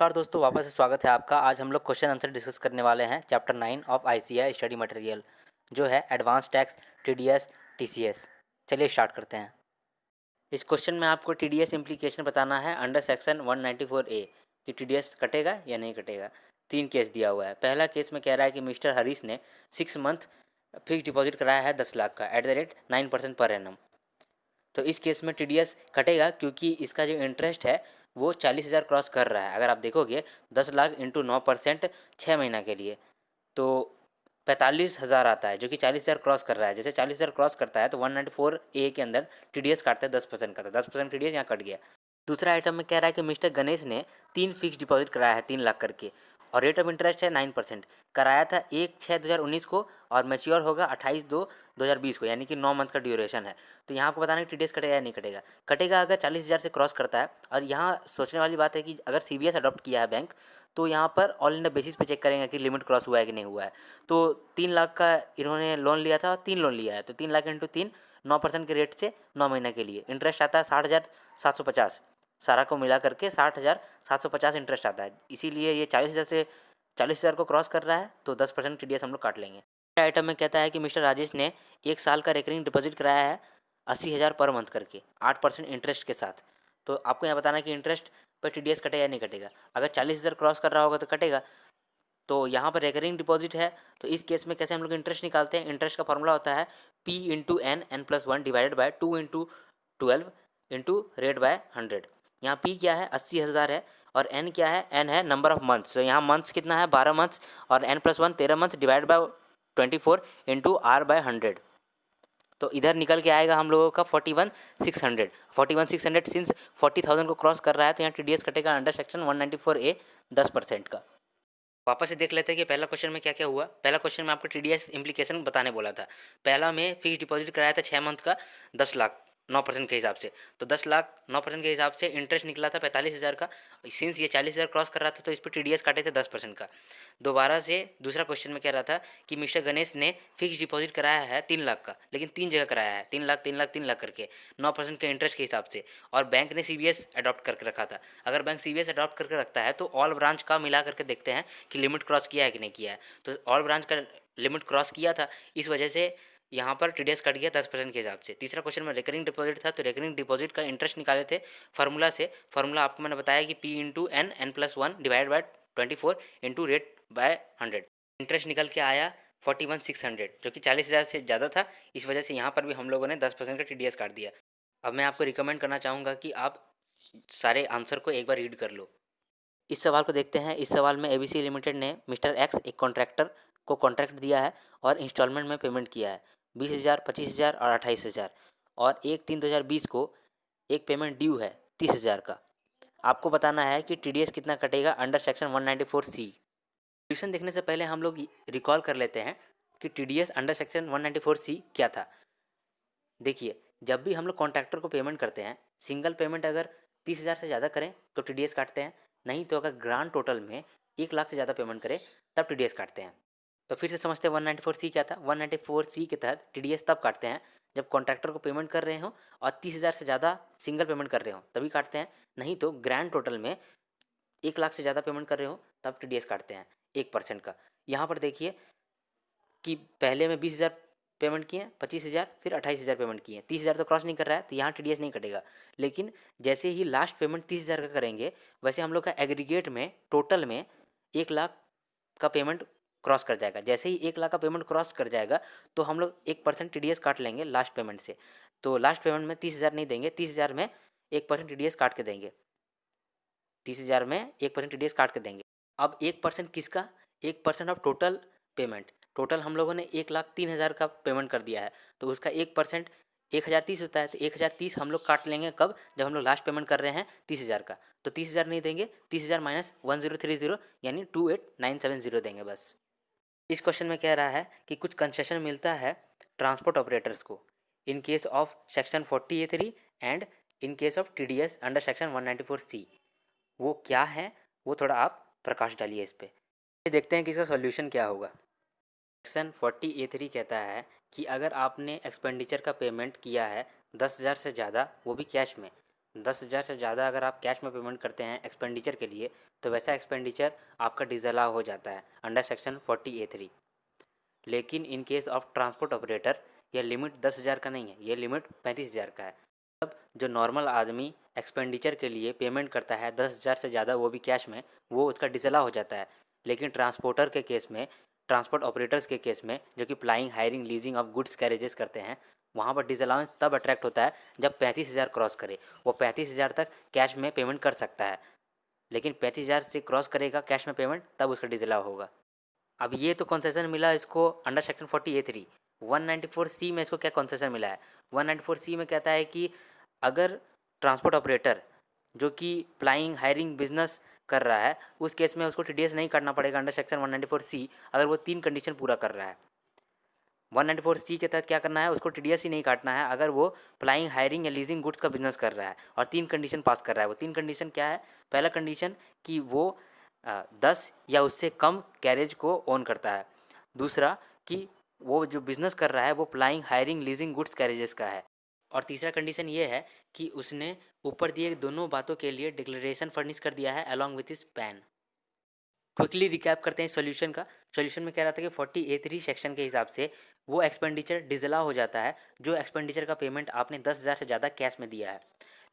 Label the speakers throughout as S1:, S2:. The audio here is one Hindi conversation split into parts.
S1: नमस्कार दोस्तों, वापस से स्वागत है आपका। आज हम लोग क्वेश्चन आंसर डिस्कस करने वाले हैं chapter 9 of ICAI study material, जो है एडवांस टैक्स, टीडीएस, टीसीएस। चलिए स्टार्ट करते हैं। इस क्वेश्चन में आपको टीडीएस इम्प्लीकेशन बताना है अंडर सेक्शन 194 ए कि टीडीएस कटेगा या नहीं कटेगा। 3 केस दिया हुआ है। पहला केस में कह रहा है कि मिस्टर हरीश ने 6 मंथ फिक्स डिपॉजिट कराया है 10 लाख का at the rate 9% per annum. तो इस केस में टीडीएस कटेगा क्योंकि इसका जो इंटरेस्ट है वो 40,000 क्रॉस कर रहा है। अगर आप देखोगे 10 लाख इंटू 9% 6 महीना के लिए तो 45,000 आता है, जो कि 40,000 क्रॉस कर रहा है। जैसे 40,000 क्रॉस करता है तो 194 ए के अंदर टीडीएस काटता है 10% का, तो 10% टीडीएस यहाँ कट गया। दूसरा आइटम में कह रहा है कि मिस्टर गणेश ने 3 फिक्स डिपॉजिट कराया है 3 लाख करके, और रेट ऑफ इंटरेस्ट है 9%। कराया था 1/6/2019 को और मैच्योर होगा 28/2/2020 को, यानी कि 9 मंथ का ड्यूरेशन है। तो यहाँ आपको बताना है टीडीएस कटेगा या नहीं कटेगा। कटेगा अगर 40,000 से क्रॉस करता है। और यहाँ सोचने वाली बात है कि अगर सीबीएस अडॉप्ट किया है बैंक, तो यहाँ पर ऑल इंडिया बेसिस पे चेक करेंगे कि लिमिट क्रॉस हुआ है कि नहीं हुआ है। तो 3 लाख का इन्होंने लोन लिया था और 3 लोन लिया है, तो 3 लाख इंटू 3 9% के रेट से 9 महीने के लिए इंटरेस्ट आता है 60,750। सारा को मिला करके 60,750 इंटरेस्ट आता है। इसीलिए ये 40,000 को क्रॉस कर रहा है, तो 10% टीडीएस हम लोग काट लेंगे। आइटम में कहता है कि मिस्टर राजेश ने 1 साल का रेकरिंग डिपॉजिट कराया है 80,000 पर मंथ करके 8% इंटरेस्ट के साथ। तो आपको यहाँ बताना है कि इंटरेस्ट पर टीडीएस कटेगा या नहीं कटेगा। अगर 40,000 क्रॉस कर रहा होगा तो कटेगा। तो यहाँ पर रेकरिंग डिपॉजिट है, तो इस केस में कैसे हम लोग इंटरेस्ट निकालते हैं। इंटरेस्ट का फॉर्मूला होता है P into n+1 divided by 2 into 12 into rate by 100। यहाँ P क्या है 80,000 है, और n क्या है, n है नंबर ऑफ मंथ्स। तो यहाँ मंथ्स कितना है 12 मंथ्स, और n+1 13 months divide by 24 into r by 100। तो इधर निकल के आएगा हम लोगों का 41,600। 41,600 सिंस 40,000 को क्रॉस कर रहा है, तो यहाँ टीडीएस कटेगा अंडर सेक्शन 194 ए 10% का। वापस से देख लेते हैं कि पहला क्वेश्चन में क्या क्या हुआ। पहला क्वेश्चन में आपको टीडीएस इम्प्लीकेशन बताने बोला था। पहला में फिक्स डिपॉजिट कराया था 6 मंथ का 10 लाख 9% के हिसाब से। तो 10 लाख 9% के हिसाब से इंटरेस्ट निकला था 45,000 का। सिंस ये 40,000 क्रॉस कर रहा था, तो इस पर टीडीएस काटे थे 10% का। दोबारा से दूसरा क्वेश्चन में कह रहा था कि मिस्टर गणेश ने फिक्स डिपॉजिट कराया है 3 लाख का, लेकिन 3 जगह कराया है 3 लाख 3 लाख 3 लाख करके 9% के इंटरेस्ट के हिसाब से, और बैंक ने सीबीएस अडॉप्ट करके रखा था। अगर बैंक सीबीएस अडॉप्ट करके रखता है तो ऑल ब्रांच का मिला करके देखते हैं कि लिमिट क्रॉस किया है कि नहीं किया है। तो ऑल ब्रांच का लिमिट क्रॉस किया था, इस वजह से यहाँ पर टीडीएस कट गया 10% के हिसाब से। तीसरा क्वेश्चन में रेकरिंग डिपॉजिट था, तो रेकरिंग डिपॉजिट का इंटरेस्ट निकाले थे फार्मूला से। फार्मूला आपको मैंने बताया कि P into n+1 divide by 24 into rate by 100। Interest निकल के आया 41,600, जो कि 40,000 से ज़्यादा था। इस वजह से यहाँ पर भी हम लोगों ने 10% का टीडीएस काट दिया। अब मैं आपको रिकमेंड करना चाहूँगा कि आप सारे आंसर को एक बार रीड कर लो। इस सवाल को देखते हैं। इस सवाल में एबीसी लिमिटेड ने मिस्टर एक्स एक कॉन्ट्रैक्टर को कॉन्ट्रैक्ट दिया है और इंस्टॉलमेंट में पेमेंट किया है 20,000, 25,000 और 28,000, और 1/3/2020 को एक पेमेंट ड्यू है 30,000 का। आपको बताना है कि टीडीएस कितना कटेगा अंडर सेक्शन 194 सी। क्वेश्चन देखने से पहले हम लोग रिकॉल कर लेते हैं कि टीडीएस अंडर सेक्शन 194 सी क्या था। देखिए, जब भी हम लोग कॉन्ट्रैक्टर को पेमेंट करते हैं, सिंगल पेमेंट अगर 30,000 से ज़्यादा करें तो टीडीएस काटते हैं, नहीं तो अगर ग्रांड टोटल में 1 लाख से ज़्यादा पेमेंट करें तब टीडीएस काटते हैं। तो फिर से समझते हैं 194 सी क्या था। 194 सी के तहत टीडीएस तब काटते हैं जब कॉन्ट्रैक्टर को पेमेंट कर रहे हो और 30,000 से ज़्यादा सिंगल पेमेंट कर रहे हो, तभी काटते हैं। नहीं तो ग्रैंड टोटल में 1 लाख से ज़्यादा पेमेंट कर रहे हो तब टीडीएस काटते हैं 1% का। यहाँ पर देखिए कि पहले में 20,000 पेमेंट किए, 25,000, फिर 28,000 पेमेंट किए, 30,000 तो क्रॉस नहीं कर रहा है, तो यहाँ टीडीएस नहीं कटेगा। लेकिन जैसे ही लास्ट पेमेंट 30,000 का करेंगे, वैसे हम लोग का एग्रीगेट में टोटल में 1 लाख का पेमेंट क्रॉस कर जाएगा। जैसे ही 1 लाख का पेमेंट क्रॉस कर जाएगा तो हम लोग 1% टीडीएस काट लेंगे लास्ट पेमेंट से। तो लास्ट पेमेंट में 30,000 नहीं देंगे, 30,000 में 1% टीडीएस काट के देंगे। 30,000 में 1% टीडीएस काट के देंगे। अब 1% किसका? 1% ऑफ टोटल पेमेंट। टोटल हम लोगों ने 1,03,000 का पेमेंट कर दिया है, तो उसका 1% 1,030 होता है। तो 1,030 हम लोग काट लेंगे कब? जब हम लोग लास्ट पेमेंट कर रहे हैं 30,000 का। तो 30,000 नहीं देंगे, 30,000 माइनस 1030 यानी 28,970 देंगे बस। इस क्वेश्चन में कह रहा है कि कुछ कंसेशन मिलता है ट्रांसपोर्ट ऑपरेटर्स को in case of section 40A3 and in case of TDS under section 194C। वो क्या है, वो थोड़ा आप प्रकाश डालिए इस पे। देखते हैं कि इसका सॉल्यूशन क्या होगा। सेक्शन 40A3 कहता है कि अगर आपने एक्सपेंडिचर का पेमेंट किया है 10,000 से ज़्यादा, वो भी कैश में, 10,000 से ज़्यादा अगर आप कैश में पेमेंट करते हैं एक्सपेंडिचर के लिए, तो वैसा एक्सपेंडिचर आपका डिसअलाउ हो जाता है अंडर सेक्शन 40A3। लेकिन in case of transport operator यह लिमिट 10,000 का नहीं है, ये लिमिट 35,000 का है। अब जो नॉर्मल आदमी एक्सपेंडिचर के लिए पेमेंट करता है 10,000 से ज़्यादा, वो भी कैश में, वो उसका डिसअलाउ हो जाता है। लेकिन ट्रांसपोर्टर के केस में, ट्रांसपोर्ट ऑपरेटर्स के केस में, जो कि plying, hiring, leasing of goods carriages करते हैं, वहाँ पर डिसअलाउंस तब अट्रैक्ट होता है जब 35,000 क्रॉस करे। वो 35,000 तक कैश में पेमेंट कर सकता है, लेकिन 35,000 से क्रॉस करेगा कैश में पेमेंट, तब उसका डिसअलाउ होगा। अब ये तो कंसेशन मिला इसको अंडर सेक्शन 40A3। 194C में इसको क्या कंसेशन मिला है? 194C में कहता है कि अगर ट्रांसपोर्ट ऑपरेटर जो कि प्लाइंग, हायरिंग बिजनेस कर रहा है, उस केस में उसको टीडीएस नहीं काटना पड़ेगा अंडर सेक्शन 194C, अगर वो 3 कंडीशन पूरा कर रहा है। 194C के तहत क्या करना है, उसको टीडीएस ही नहीं काटना है अगर वो प्लाइंग, हायरिंग या लीजिंग गुड्स का बिजनेस कर रहा है और 3 कंडीशन पास कर रहा है। वो 3 कंडीशन क्या है? पहला कंडीशन कि वो 10 या उससे कम कैरेज को ओन करता है। दूसरा कि वो जो बिज़नेस कर रहा है वो plying, hiring, leasing goods carriages का है। और तीसरा कंडीशन ये है कि उसने ऊपर दिए दोनों बातों के लिए डिक्लेरेशन फर्निश कर दिया है along with his pan. Quickly recap करते हैं सॉल्यूशन का। सॉल्यूशन में कह रहा था कि 40A3 सेक्शन के हिसाब से वो एक्सपेंडिचर डिसअलाउ हो जाता है जो एक्सपेंडिचर का पेमेंट आपने 10,000 से ज़्यादा कैश में दिया है।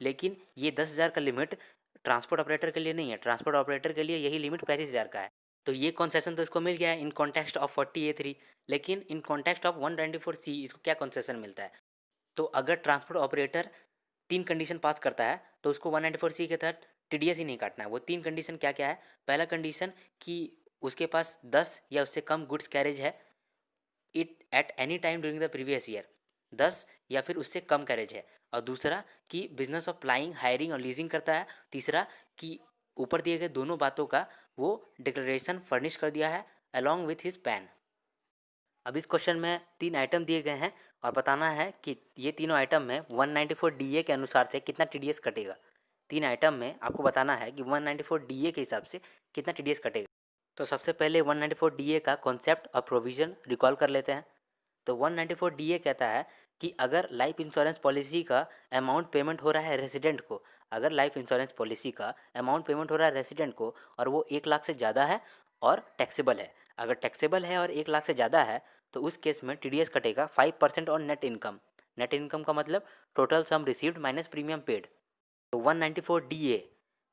S1: लेकिन ये 10,000 का लिमिट ट्रांसपोर्ट ऑपरेटर के लिए नहीं है, ट्रांसपोर्ट ऑपरेटर के लिए यही लिमिट 35,000 का है। तो ये कंसेशन तो इसको मिल गया है इन कॉन्टेक्स्ट ऑफ 40A3, लेकिन इन कॉन्टेक्स्ट ऑफ 194C इसको क्या कंसेशन मिलता है? तो अगर ट्रांसपोर्ट ऑपरेटर 3 कंडीशन पास करता है तो उसको 194C के तहत टीडीएस ही नहीं काटना है। वो 3 कंडीशन क्या क्या है? पहला कंडीशन कि उसके पास 10 या उससे कम गुड्स कैरेज है, it at any time during the previous year, 10 या फिर उससे कम कैरेज है। और दूसरा कि बिजनेस ऑफ प्लाइंग, हायरिंग और लीजिंग करता है। तीसरा कि ऊपर दिए गए दोनों बातों का वो डिक्लेरेशन फर्निश कर दिया है अलॉन्ग विथ हिज पैन। अब इस क्वेश्चन में 3 आइटम दिए गए हैं और बताना है कि ये तीनों आइटम में 194 DA के अनुसार से कितना टीडीएस कटेगा। 3 आइटम में आपको बताना है कि 194 DA के हिसाब से कितना टीडीएस कटेगा। तो सबसे पहले 194 DA का कॉन्सेप्ट और प्रोविज़न रिकॉल कर लेते हैं। तो 194 DA कहता है कि अगर लाइफ इंश्योरेंस पॉलिसी का अमाउंट पेमेंट हो रहा है रेसिडेंट को, अगर लाइफ इंश्योरेंस पॉलिसी का अमाउंट पेमेंट हो रहा है रेसिडेंट को और वो 1 लाख से ज़्यादा है और टैक्सेबल है, अगर टैक्सेबल है और 1 लाख से ज़्यादा है तो उस केस में टीडीएस कटेगा 5% on net income. Net income का मतलब total sum received minus premium paid. तो 194 DA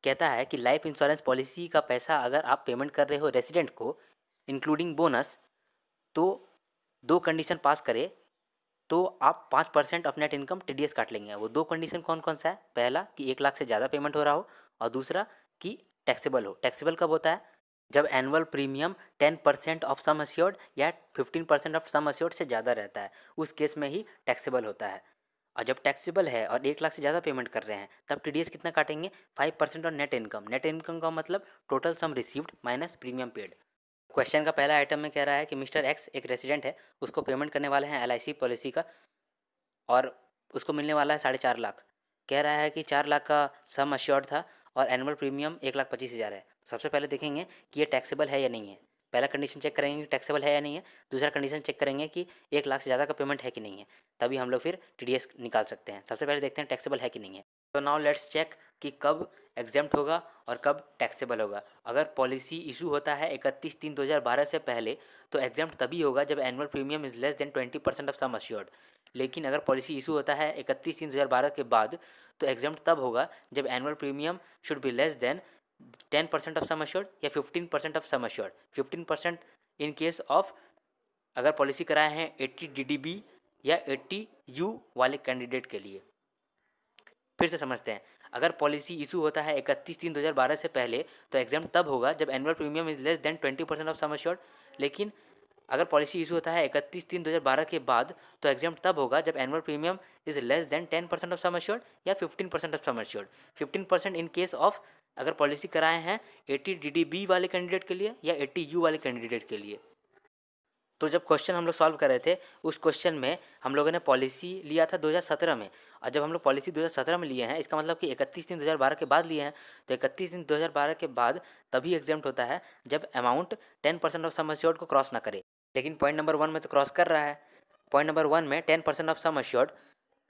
S1: कहता है कि लाइफ इंश्योरेंस पॉलिसी का पैसा अगर आप पेमेंट कर रहे हो रेसिडेंट को इंक्लूडिंग बोनस, तो 2 कंडीशन पास करे तो आप 5% ऑफ नेट इनकम टीडीएस काट लेंगे। वो 2 कंडीशन कौन कौन सा है? पहला कि 1 लाख से ज़्यादा पेमेंट हो रहा हो और दूसरा कि टैक्सेबल हो। टैक्सेबल कब होता है? जब annual premium 10% of sum assured या 15% ऑफ सम अश्योर्ड से ज़्यादा रहता है, उस केस में ही टैक्सेबल होता है। और जब टैक्सेबल है और 1 लाख से ज़्यादा पेमेंट कर रहे हैं तब टीडीएस कितना काटेंगे? 5% on net income. Net income का मतलब total sum received minus premium paid. Question का पहला आइटम में कह रहा है कि मिस्टर एक्स एक रेसिडेंट है, उसको पेमेंट करने वाले हैं एलआईसी पॉलिसी का और उसको मिलने वाला है 4.5 लाख। कह रहा है कि 4 लाख का सम अश्योर्ड था और एनुअल प्रीमियम 1,25,000 है। सबसे पहले देखेंगे कि ये टैक्सेबल है या नहीं है। पहला कंडीशन चेक करेंगे कि टैक्सेबल है या नहीं है। दूसरा कंडीशन चेक करेंगे कि 1 लाख से ज़्यादा का पेमेंट है कि नहीं है, तभी हम लोग फिर टीडीएस निकाल सकते हैं। सबसे पहले देखते हैं टैक्सेबल है कि नहीं है। तो नाउ लेट्स चेक कि कब एग्जेम्प्ट होगा और कब टैक्सेबल होगा। अगर पॉलिसी इशू होता है 31/3/2012 से पहले तो एग्जेम्प्ट तभी होगा जब annual premium is less than 20% of sum assured. लेकिन अगर पॉलिसी इशू होता है 31/3/2012 के बाद तो एग्जेम्प्ट तब होगा जब annual premium should be less than 10% of sum assured या 15% of sum assured. 15% in case of अगर पॉलिसी कराए हैं 80 DDB या 80 U वाले कैंडिडेट के लिए। फिर से समझते हैं, अगर पॉलिसी इशू होता है 31/3/2012 से पहले तो एग्जाम तब होगा जब annual premium is less than 20% of sum assured. लेकिन अगर पॉलिसी इशू होता है 31/3/2012 के बाद तो एग्जाम तब होगा जब annual premium is less than 10% of sum assured या 15% of sum assured. 15% in case of अगर पॉलिसी कराए हैं 80 DDB वाले कैंडिडेट के लिए या 80 U वाले कैंडिडेट के लिए। तो जब क्वेश्चन हम लोग सॉल्व कर रहे थे उस क्वेश्चन में हम लोगों ने पॉलिसी लिया था 2017 में, और जब हम लोग पॉलिसी 2017 में लिए हैं इसका मतलब कि 31/3/2012 के बाद लिए हैं, तो 31/3/2012 के बाद तभी एग्जाम्प्ट होता है जब अमाउंट 10% ऑफ सम अश्योर्ड को क्रॉस ना करे। लेकिन पॉइंट नंबर 1 में तो क्रॉस कर रहा है। पॉइंट नंबर 1 में 10% ऑफ सम अश्योर्ड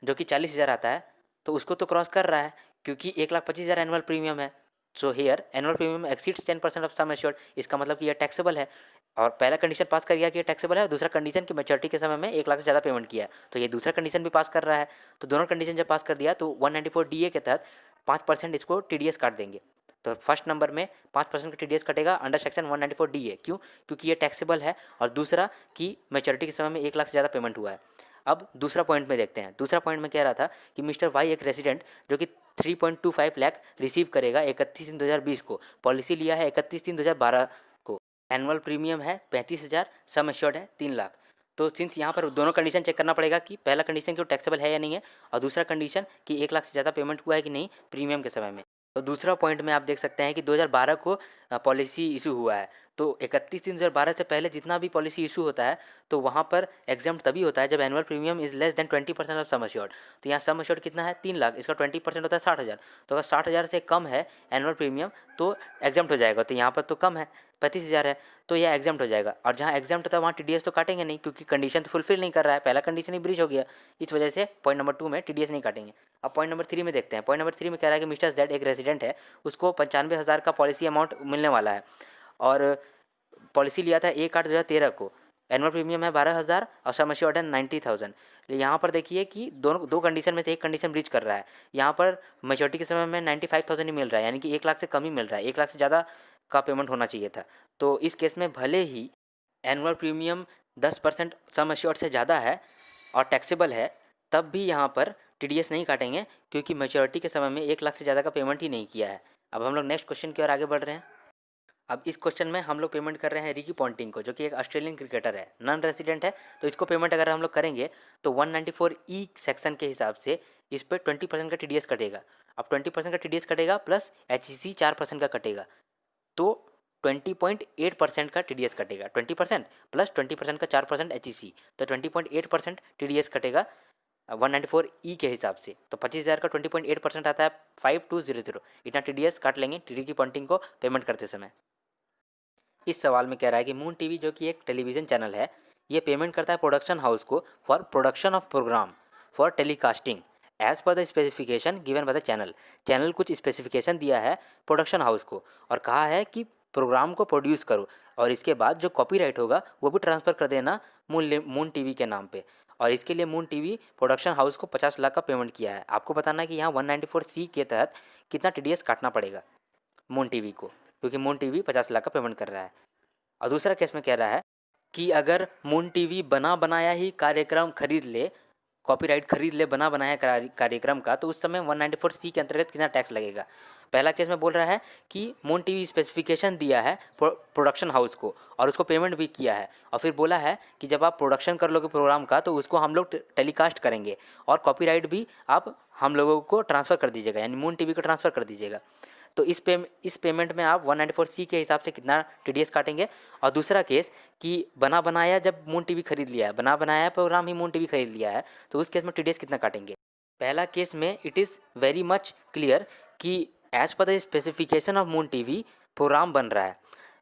S1: जो कि 40,000 आता है तो उसको तो क्रॉस कर रहा है, क्योंकि 1,25,000 एनुअल प्रीमियम है। So here annual premium exceeds 10% of sum assured, इसका मतलब कि यह टैक्सेबल है। और पहला कंडीशन पास कर गया कि ये टैक्सेबल है, और दूसरा कंडीशन कि मैच्योरिटी के समय में 1 लाख से ज़्यादा पेमेंट किया है, तो ये दूसरा कंडीशन भी पास कर रहा है। तो दोनों कंडीशन जब पास कर दिया तो 194 DA के तहत 5% इसको TDS काट देंगे। तो फर्स्ट नंबर में 5% का TDS कटेगा अंडर सेक्शन 194 DA। क्यों? क्योंकि ये टैक्सेबल है, और दूसरा कि मैच्योरिटी के समय में 1 लाख से ज़्यादा पेमेंट हुआ है। अब दूसरा पॉइंट में देखते हैं। दूसरा पॉइंट में कह रहा था कि मिस्टर वाई एक रेजिडेंट जो कि 3.25 लाख रिसीव करेगा 31/3/2020 को, पॉलिसी लिया है 31/3/2012 को, एनुअल प्रीमियम है 35,000, सम एश्योर्ड है 3 लाख। तो सिंस यहाँ पर दोनों कंडीशन चेक करना पड़ेगा कि पहला कंडीशन कि वो टैक्सेबल है या नहीं है, और दूसरा कंडीशन कि 1 लाख से ज़्यादा पेमेंट हुआ है कि नहीं प्रीमियम के समय में। तो दूसरा पॉइंट में आप देख सकते हैं कि 2012 को पॉलिसी इशू हुआ है। तो 31/3/2012 से पहले जितना भी पॉलिसी इशू होता है तो वहाँ पर एग्जाम तभी होता है जब annual premium is less than 20% of sum assured. तो यहाँ सम एश्योर्ड कितना है 3 लाख, इसका 20% होता है 60,000। तो अगर 60,000 से कम है एनुअल प्रीमियम तो एग्जाम हो जाएगा। तो यहाँ पर तो कम है 35,000 है, तो यह एग्जाम हो जाएगा। और जहाँ एग्जाम होता है वहाँ TDS तो काटेंगे नहीं, क्योंकि कंडीशन तो फुलफिल नहीं कर रहा है, पहला कंडीशन ही ब्रीच हो गया। इस वजह से पॉइंट नंबर 2 में TDS नहीं काटेंगे। अब पॉइंट नंबर 3 में देखते हैं। पॉइंट नंबर 3 में कह रहा है कि मिस्टर जेड एक रेजिडेंट है, उसको 95,000 का पॉलिसी अमाउंट मिलने वाला है, और पॉलिसी लिया था 1/8/2013 को, एनुअल प्रीमियम है 12,000 और सम एश्योर्ड है 90,000। यहाँ पर देखिए कि दो कंडीशन में से एक कंडीशन ब्रीच कर रहा है। यहाँ पर मेच्योरिटी के समय में 95,000 ही मिल रहा है, यानी कि 1 लाख से कम ही मिल रहा है, 1 लाख से ज़्यादा का पेमेंट होना चाहिए था। तो इस केस में भले ही एनुअल प्रीमियम 10% सम एश्योर्ड से ज़्यादा है और टैक्सेबल है, तब भी यहाँ पर TDS नहीं काटेंगे, क्योंकि मेच्योरिटी के समय में 1 लाख से ज़्यादा का पेमेंट ही नहीं किया है। अब हम लोग नेक्स्ट क्वेश्चन की ओर आगे बढ़ रहे हैं। अब इस क्वेश्चन में हम लोग पेमेंट कर रहे हैं रिकी पॉन्टिंग को, जो कि एक ऑस्ट्रेलियन क्रिकेटर है, नॉन रेजिडेंट है। तो इसको पेमेंट अगर हम लोग करेंगे तो 194E सेक्शन के हिसाब से इस पर 20% का TDS कटेगा। अब 20% का TDS कटेगा प्लस HEC 4% का कटेगा, तो 20.8% का TDS कटेगा। 20% प्लस 20% का 4% HEC, तो 20.8% TDS कटेगा 194E के हिसाब से। तो 25,000 का 20.8% आता है 5200। इतना TDS काट लेंगे रिकी पॉन्टिंग को पेमेंट करते समय। इस सवाल में कह रहा है कि मून टीवी जो कि एक टेलीविज़न चैनल है, ये पेमेंट करता है प्रोडक्शन हाउस को for production of programme for telecasting as per the specification given by the channel. Channel कुछ स्पेसिफिकेशन दिया है प्रोडक्शन हाउस को और कहा है कि प्रोग्राम को प्रोड्यूस करो, और इसके बाद जो कॉपीराइट होगा वो भी ट्रांसफ़र कर देना मून टीवी के नाम पे। और इसके लिए मून टीवी प्रोडक्शन हाउस को 50 लाख का पेमेंट किया है। आपको बताना है कि यहाँ 194C के तहत कितना TDS काटना पड़ेगा मून टीवी को, क्योंकि मून टीवी 50 लाख का पेमेंट कर रहा है। और दूसरा केस में कह रहा है कि अगर मून टीवी बना बनाया ही कार्यक्रम खरीद ले, कॉपीराइट खरीद ले बना बनाया कार्यक्रम का, तो उस समय 194C के अंतर्गत कितना टैक्स लगेगा। पहला केस में बोल रहा है कि मून टीवी स्पेसिफिकेशन दिया है प्रोडक्शन हाउस को और उसको पेमेंट भी किया है, और फिर बोला है कि जब आप प्रोडक्शन कर लोगे प्रोग्राम का तो उसको हम लोग टेलीकास्ट करेंगे, और कॉपीराइट भी आप हम लोगों को ट्रांसफ़र कर दीजिएगा, यानी मून टीवी को ट्रांसफ़र कर दीजिएगा। तो इस पेमेंट में आप 194C के हिसाब से कितना TDS काटेंगे। और दूसरा केस कि बना बनाया जब मून टीवी खरीद लिया है, बना बनाया प्रोग्राम ही मून टीवी खरीद लिया है, तो उस केस में TDS कितना काटेंगे। पहला केस में it is very much clear कि as per the specification of moon TV program बन रहा है,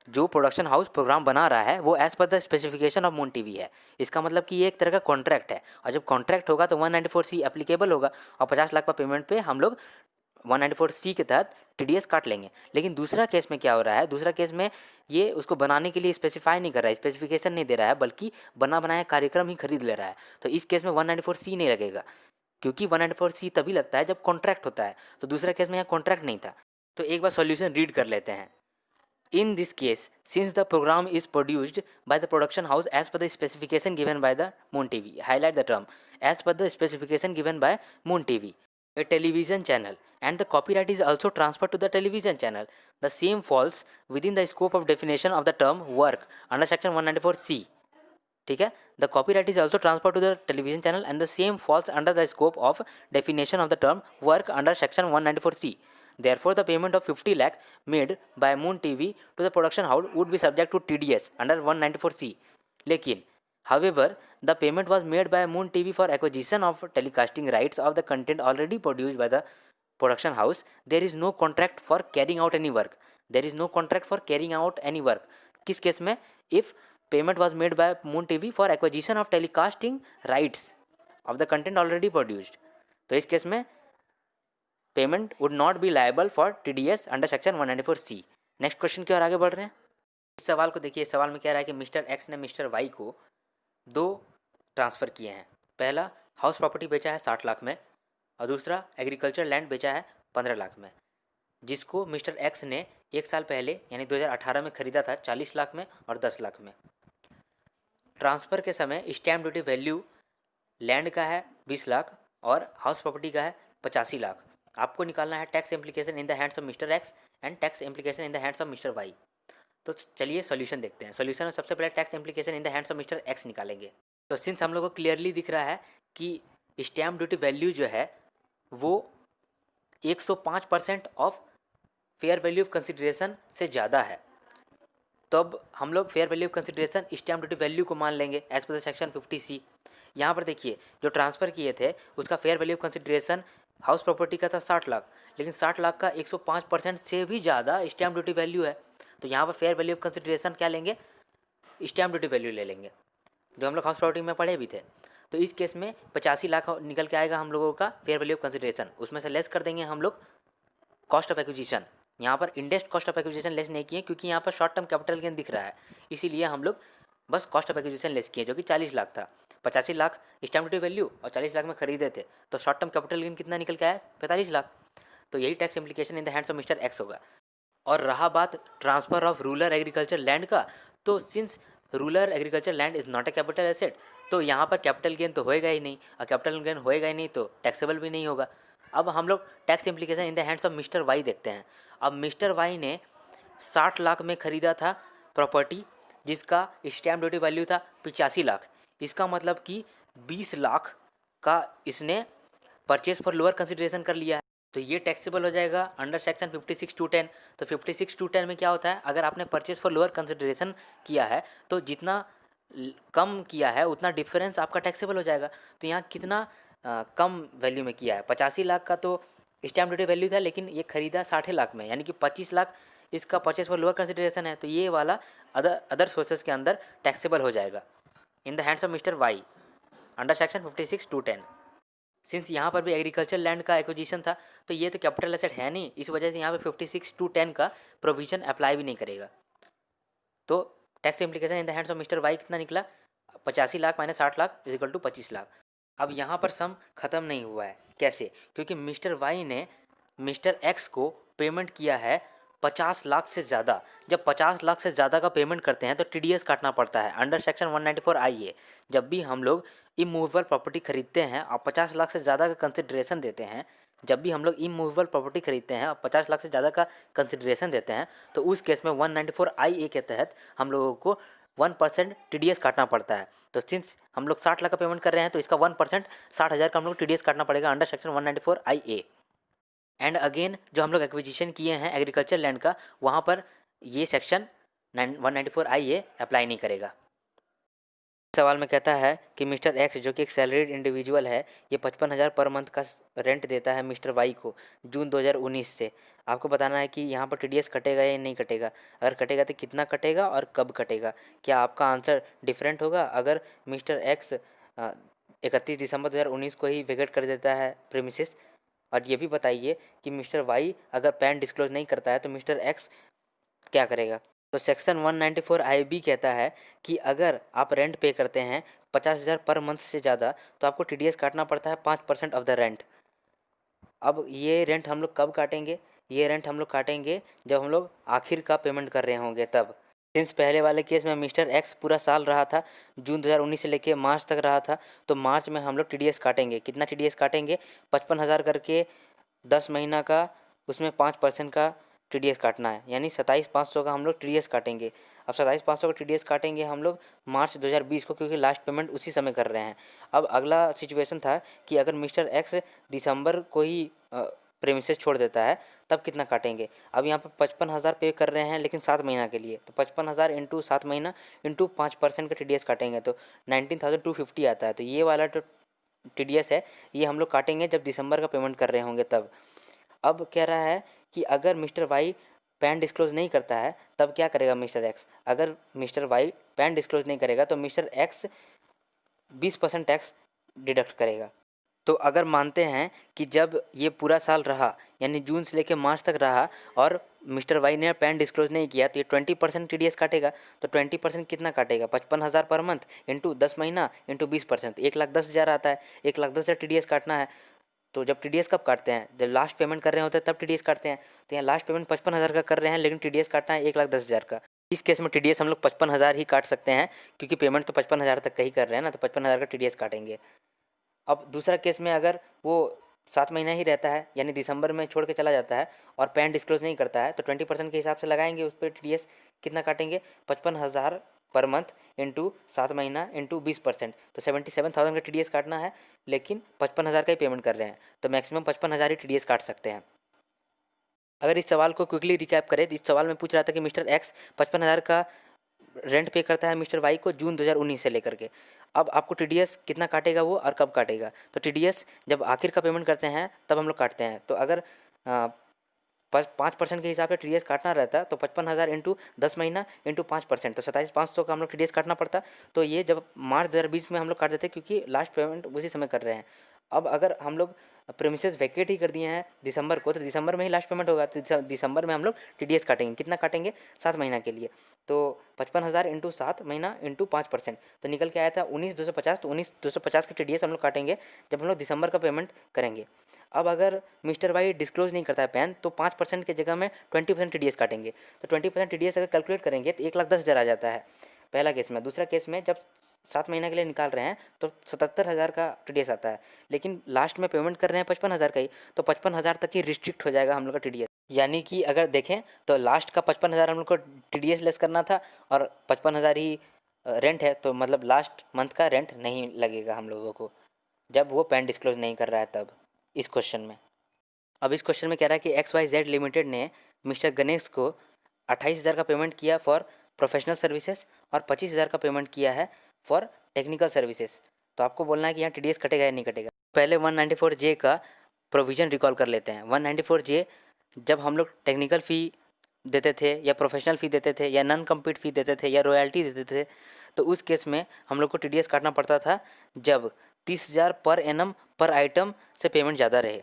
S1: जो प्रोडक्शन हाउस प्रोग्राम बना रहा है वो as per the specification of moon TV है। इसका मतलब कि ये एक तरह का कॉन्ट्रैक्ट है, और जब कॉन्ट्रैक्ट होगा तो 194C एप्लीकेबल होगा, और 50 लाख का पेमेंट पे हम लोग 194C के तहत TDS काट लेंगे। लेकिन दूसरा केस में क्या हो रहा है, दूसरा केस में ये उसको बनाने के लिए स्पेसिफाई नहीं कर रहा है, स्पेसिफिकेशन नहीं दे रहा है, बल्कि बना बनाया कार्यक्रम ही खरीद ले रहा है। तो इस केस में 194C नहीं लगेगा, क्योंकि 194C तभी लगता है जब कॉन्ट्रैक्ट होता है, तो दूसरा केस में यहाँ कॉन्ट्रैक्ट नहीं था। तो एक बार सॉल्यूशन रीड कर लेते हैं। In this case, since the program is produced by the production house as per the specification given by the Moon TV, highlight the term as per the specification given by Moon TV, a television channel, and the copyright is also transferred to the television channel, the same falls within the scope of definition of the term work under section 194C. ठीक है, the copyright is also transferred to the television channel and the same falls under the scope of definition of the term work under section 194C. Therefore, the payment of 50 lakh made by Moon TV to the production house would be subject to TDS under 194C. लेकिन however, the payment was made by Moon TV for acquisition of telecasting rights of the content already produced by the production house. There is no contract for carrying out any work. There is no contract for carrying out any work. किस केस में? If payment was made by Moon TV for acquisition of telecasting rights of the content already produced. तो इस केस में payment would not be liable for TDS under section 194C। Next question की ओर आगे बढ़ रहे हैं। इस सवाल को देखिए, इस सवाल में कह रहा है कि मिस्टर एक्स ने मिस्टर वाई को 2 ट्रांसफ़र किए हैं। पहला हाउस प्रॉपर्टी बेचा है 60 लाख में और दूसरा एग्रीकल्चर लैंड बेचा है 15 लाख में, जिसको मिस्टर एक्स ने 1 साल पहले यानी 2018 में ख़रीदा था 40 लाख में और 10 लाख में। ट्रांसफ़र के समय स्टैम्प ड्यूटी वैल्यू लैंड का है 20 लाख और हाउस प्रॉपर्टी का है 85 लाख। आपको निकालना है tax implication in the hands of Mister X and tax implication in the hands of Mister Y. तो चलिए सॉल्यूशन देखते हैं। सॉल्यूशन में सबसे पहले tax implication in the hands of Mister X निकालेंगे। तो सिंस हम लोग को क्लियरली दिख रहा है कि स्टैम्प ड्यूटी वैल्यू जो है वो 105% of fair value of consideration से ज़्यादा है, तो अब हम लोग fair value of consideration stamp duty value को मान लेंगे एज पर सेक्शन 50C। यहाँ पर देखिए जो ट्रांसफ़र किए थे उसका fair value of consideration house property का था 60 लाख, लेकिन 60 लाख का 105% से भी ज़्यादा स्टैम्प ड्यूटी वैल्यू है। तो यहाँ पर फेयर वैल्यू ऑफ कंसिडरेशन क्या लेंगे, स्टैम्प ड्यूटी वैल्यू ले लेंगे, जो हम लोग हाउस प्रॉपर्टी में पढ़े भी थे। तो इस केस में 85 लाख निकल के आएगा हम लोगों का फेयर वैल्यू ऑफ कंसिडरेशन। उसमें से लेस कर देंगे हम लोग कॉस्ट ऑफ एक्विजिशन। यहाँ पर index cost of acquisition less नहीं किए क्योंकि यहाँ पर शॉर्ट टर्म कैपिटल गेन दिख रहा है, इसीलिए हम लोग बस कॉस्ट ऑफ एक्विजिशन लेस किए, जो कि 40 लाख था। 85 लाख स्टैम्प ड्यूटी वैल्यू और 40 लाख में खरीदे थे, तो शॉर्ट टर्म कैपिटल गेन कितना निकल के आया, 45 लाख। तो यही tax implication in the hands of Mister x होगा। और रहा बात transfer of rural agriculture land का, तो since rural agriculture land is not a capital asset, तो यहाँ पर कैपिटल गेन तो होएगा ही नहीं, और कैपिटल गेन होएगा ही नहीं तो टैक्सेबल भी नहीं होगा। अब हम लोग tax implication in the hands of Mister Y देखते हैं। अब मिस्टर वाई ने 60 लाख में ख़रीदा था प्रॉपर्टी, जिसका स्टैम्प ड्यूटी वैल्यू था 85 लाख। इसका मतलब कि 20 लाख का इसने परचेज फॉर लोअर कंसिडरेशन कर लिया है, तो ये टैक्सेबल हो जाएगा अंडर सेक्शन 56(2)(10। तो 56(2)(10) में क्या होता है, अगर आपने परचेज फॉर लोअर कंसिडरेशन किया है तो जितना कम किया है उतना डिफरेंस आपका टैक्सेबल हो जाएगा। तो यहाँ कितना कम वैल्यू में किया है, 85 लाख का तो स्टैम्प ड्यूटी वैल्यू था, लेकिन ये खरीदा 60 लाख में, यानी कि 25 लाख इसका परचेज फॉर लोअर कंसिडरेशन है। तो ये वाला अदर सोर्सेज के अंदर टैक्सेबल हो जाएगा in the hands of Mister Y under section 56(2)(10। Since यहाँ पर भी एग्रीकल्चर लैंड का एक्विजिशन था, तो ये तो कैपिटल एसेट है नहीं, इस वजह से यहाँ पे 56(2)(10 का प्रोविजन अप्लाई भी नहीं करेगा। तो tax implication in the hands of Mister Y कितना निकला, 85 lakh minus 60 lakh is equal to 25 lakh. अब यहाँ पर सम ख़त्म नहीं हुआ है, कैसे, क्योंकि मिस्टर वाई ने मिस्टर एक्स को पेमेंट किया है 50 लाख से ज़्यादा। जब 50 लाख से ज़्यादा का पेमेंट करते हैं तो TDS काटना पड़ता है अंडर सेक्शन 194IA। जब भी हम लोग इमूवेबल प्रॉपर्टी खरीदते हैं और 50 लाख से ज़्यादा का कंसिडरेशन देते हैं, जब भी हम लोग इमूवेबल प्रॉपर्टी खरीदते हैं और 50 लाख से ज़्यादा का कंसिडरेशन देते हैं, तो उस केस में 194IA के तहत हम लोगों को 1% TDS काटना पड़ता है। तो सिंस हम लोग 60 लाख का पेमेंट कर रहे हैं, तो इसका 1% 60,000 का हम लोग TDS काटना पड़ेगा under section 194IA। And again जो हम लोग एक्विजिशन किए हैं एग्रीकल्चर लैंड का, वहाँ पर ये सेक्शन 194IA अप्लाई नहीं करेगा। सवाल में कहता है कि मिस्टर एक्स जो कि एक सैलरीड इंडिविजुअल है, ये 55,000 पर मंथ का रेंट देता है मिस्टर वाई को जून 2019 से। आपको बताना है कि यहाँ पर TDS कटेगा या नहीं कटेगा, अगर कटेगा तो कितना कटेगा और कब कटेगा। क्या आपका आंसर डिफरेंट होगा अगर मिस्टर एक्स 31 दिसंबर 2019 को ही वेकेट कर देता है प्रीमिसेस। और ये भी बताइए कि मिस्टर वाई अगर पैन डिस्क्लोज नहीं करता है तो मिस्टर एक्स क्या करेगा। तो सेक्शन 194IB कहता है कि अगर आप रेंट पे करते हैं 50,000 पर मंथ से ज़्यादा, तो आपको TDS काटना पड़ता है 5% ऑफ द रेंट। अब ये रेंट हम लोग कब काटेंगे, ये रेंट हम लोग काटेंगे जब हम लोग आखिर का पेमेंट कर रहे होंगे तब। सिंस पहले वाले केस में मिस्टर एक्स पूरा साल रहा था, जून 2019 से लेके मार्च तक रहा था, तो मार्च में हम लोग TDS काटेंगे। कितना TDS काटेंगे, 55,000 करके 10 महीना का, उसमें 5% का TDS काटना है, यानी 27,500 का हम लोग TDS काटेंगे। अब 27,500 का TDS काटेंगे हम लोग मार्च 2020 को, क्योंकि लास्ट पेमेंट उसी समय कर रहे हैं। अब अगला सिचुएशन था कि अगर मिस्टर एक्स दिसंबर को ही प्रेमिसेस छोड़ देता है, तब कितना काटेंगे। अब यहाँ पर 55,000 पे कर रहे हैं लेकिन 7 महीना के लिए, तो 55,000 इंटू 7 महीना इंटू 5% का TDS काटेंगे तो 19,250 आता है। तो ये वाला जो TDS है ये हम लोग काटेंगे जब दिसंबर का पेमेंट कर रहे होंगे तब। अब कह रहा है कि अगर मिस्टर वाई पैन डिस्क्लोज नहीं करता है तब क्या करेगा मिस्टर एक्स। अगर मिस्टर वाई पैन डिस्क्लोज नहीं करेगा तो मिस्टर एक्स 20% टैक्स डिडक्ट करेगा। तो अगर मानते हैं कि जब ये पूरा साल रहा, यानी जून से लेकर मार्च तक रहा, और मिस्टर वाई ने पैन डिस्क्लोज नहीं किया, तो ये 20% TDS काटेगा। तो 20% कितना काटेगा? 55,000 पर मंथ इंटू 10 महीना इंटू 20%, 1,10,000 आता है। 1,10,000 TDS काटना है। तो जब TDS कब काटते हैं? जब लास्ट पेमेंट कर रहे होते हैं तब TDS काटते हैं। तो यहाँ लास्ट पेमेंट 55,000 का कर रहे हैं, लेकिन TDS काटना है 1,10,000 का। इस केस में TDS हम लोग 55,000 ही काट सकते हैं, क्योंकि पेमेंट तो 55,000 तक का ही कर रहे हैं ना, तो 55,000 का TDS काटेंगे। अब दूसरा केस में अगर वो 7 महीना ही रहता है, यानी दिसंबर में छोड़ के चला जाता है और पैन डिस्क्लोज नहीं करता है, तो 20% के हिसाब से लगाएंगे उस पर TDS। कितना काटेंगे? 55,000 पर मंथ इंटू 7 महीना इंटू 20%, तो 77,000 का TDS काटना है, लेकिन 55,000 का ही पेमेंट कर रहे हैं, तो मैक्सिमम 55,000 ही TDS काट सकते हैं। अगर इस सवाल को क्विकली रिकैप करें तो इस सवाल में पूछ रहा था कि मिस्टर एक्स 55,000 का रेंट पे करता है मिस्टर वाई को जून 2019 से लेकर के। अब आपको TDS कितना काटेगा वो, और कब काटेगा? तो TDS जब आखिर का पेमेंट करते हैं तब हम लोग काटते हैं। तो अगर 5% के हिसाब से TDS काटना रहता, तो 55,000 इंटू 10 महीना इंटू 5%, तो 27,500 का हम लोग TDS काटना पड़ता। तो ये जब मार्च 2020 में हम लोग काट देते, क्योंकि लास्ट पेमेंट उसी समय कर रहे हैं। अब अगर हम लोग प्रेमिसेस वैकेट ही कर दिए हैं दिसंबर को, तो दिसंबर में ही लास्ट पेमेंट होगा, तो दिसंबर में हम लोग TDS काटेंगे। कितना काटेंगे? 7 महीना के लिए। तो 55,000 इंटू 7 महीना इंटू 5%, तो निकल के आया था 19,250। तो 19,250 का TDS हम लोग काटेंगे जब हम लोग दिसंबर का पेमेंट करेंगे। अब अगर मिस्टर वाई डिस्क्लोज नहीं करता है पैन, तो 5% की जगह में 20% TDS काटेंगे। तो 20% TDS अगर कैलकुलेट करेंगे तो 1,10,000 आ जाता है पहला केस में। दूसरा केस में जब 7 महीने के लिए निकाल रहे हैं तो 77,000 का TDS आता है, लेकिन लास्ट में पेमेंट कर रहे हैं 55,000 का ही, तो 55,000 तक ही रिस्ट्रिक्ट हो जाएगा हम लोग का TDS। यानी कि अगर देखें तो लास्ट का 55,000 हम लोग को TDS लेस करना था, और 55,000 ही रेंट है, तो मतलब लास्ट मंथ का रेंट नहीं लगेगा हम लोगों को, जब वो पैन डिस्क्लोज नहीं कर रहा है तब, इस क्वेश्चन में। अब इस क्वेश्चन में कह रहा है कि XYZ लिमिटेड ने मिस्टर गणेश को 28,000 का पेमेंट किया फॉर प्रोफेशनल सर्विसेज, और 25,000 का पेमेंट किया है फॉर टेक्निकल सर्विसेज। तो आपको बोलना है कि यहाँ TDS कटेगा या नहीं कटेगा। पहले 194J का प्रोविज़न रिकॉल कर लेते हैं। 194J जब हम लोग टेक्निकल फ़ी देते थे, या प्रोफेशनल फ़ी देते थे, या नॉन कम्पीट फ़ी देते थे, या रॉयल्टी देते थे, तो उस केस में हम लोग को TDS काटना पड़ता था जब 30,000 पर एनम पर आइटम से पेमेंट ज़्यादा रहे।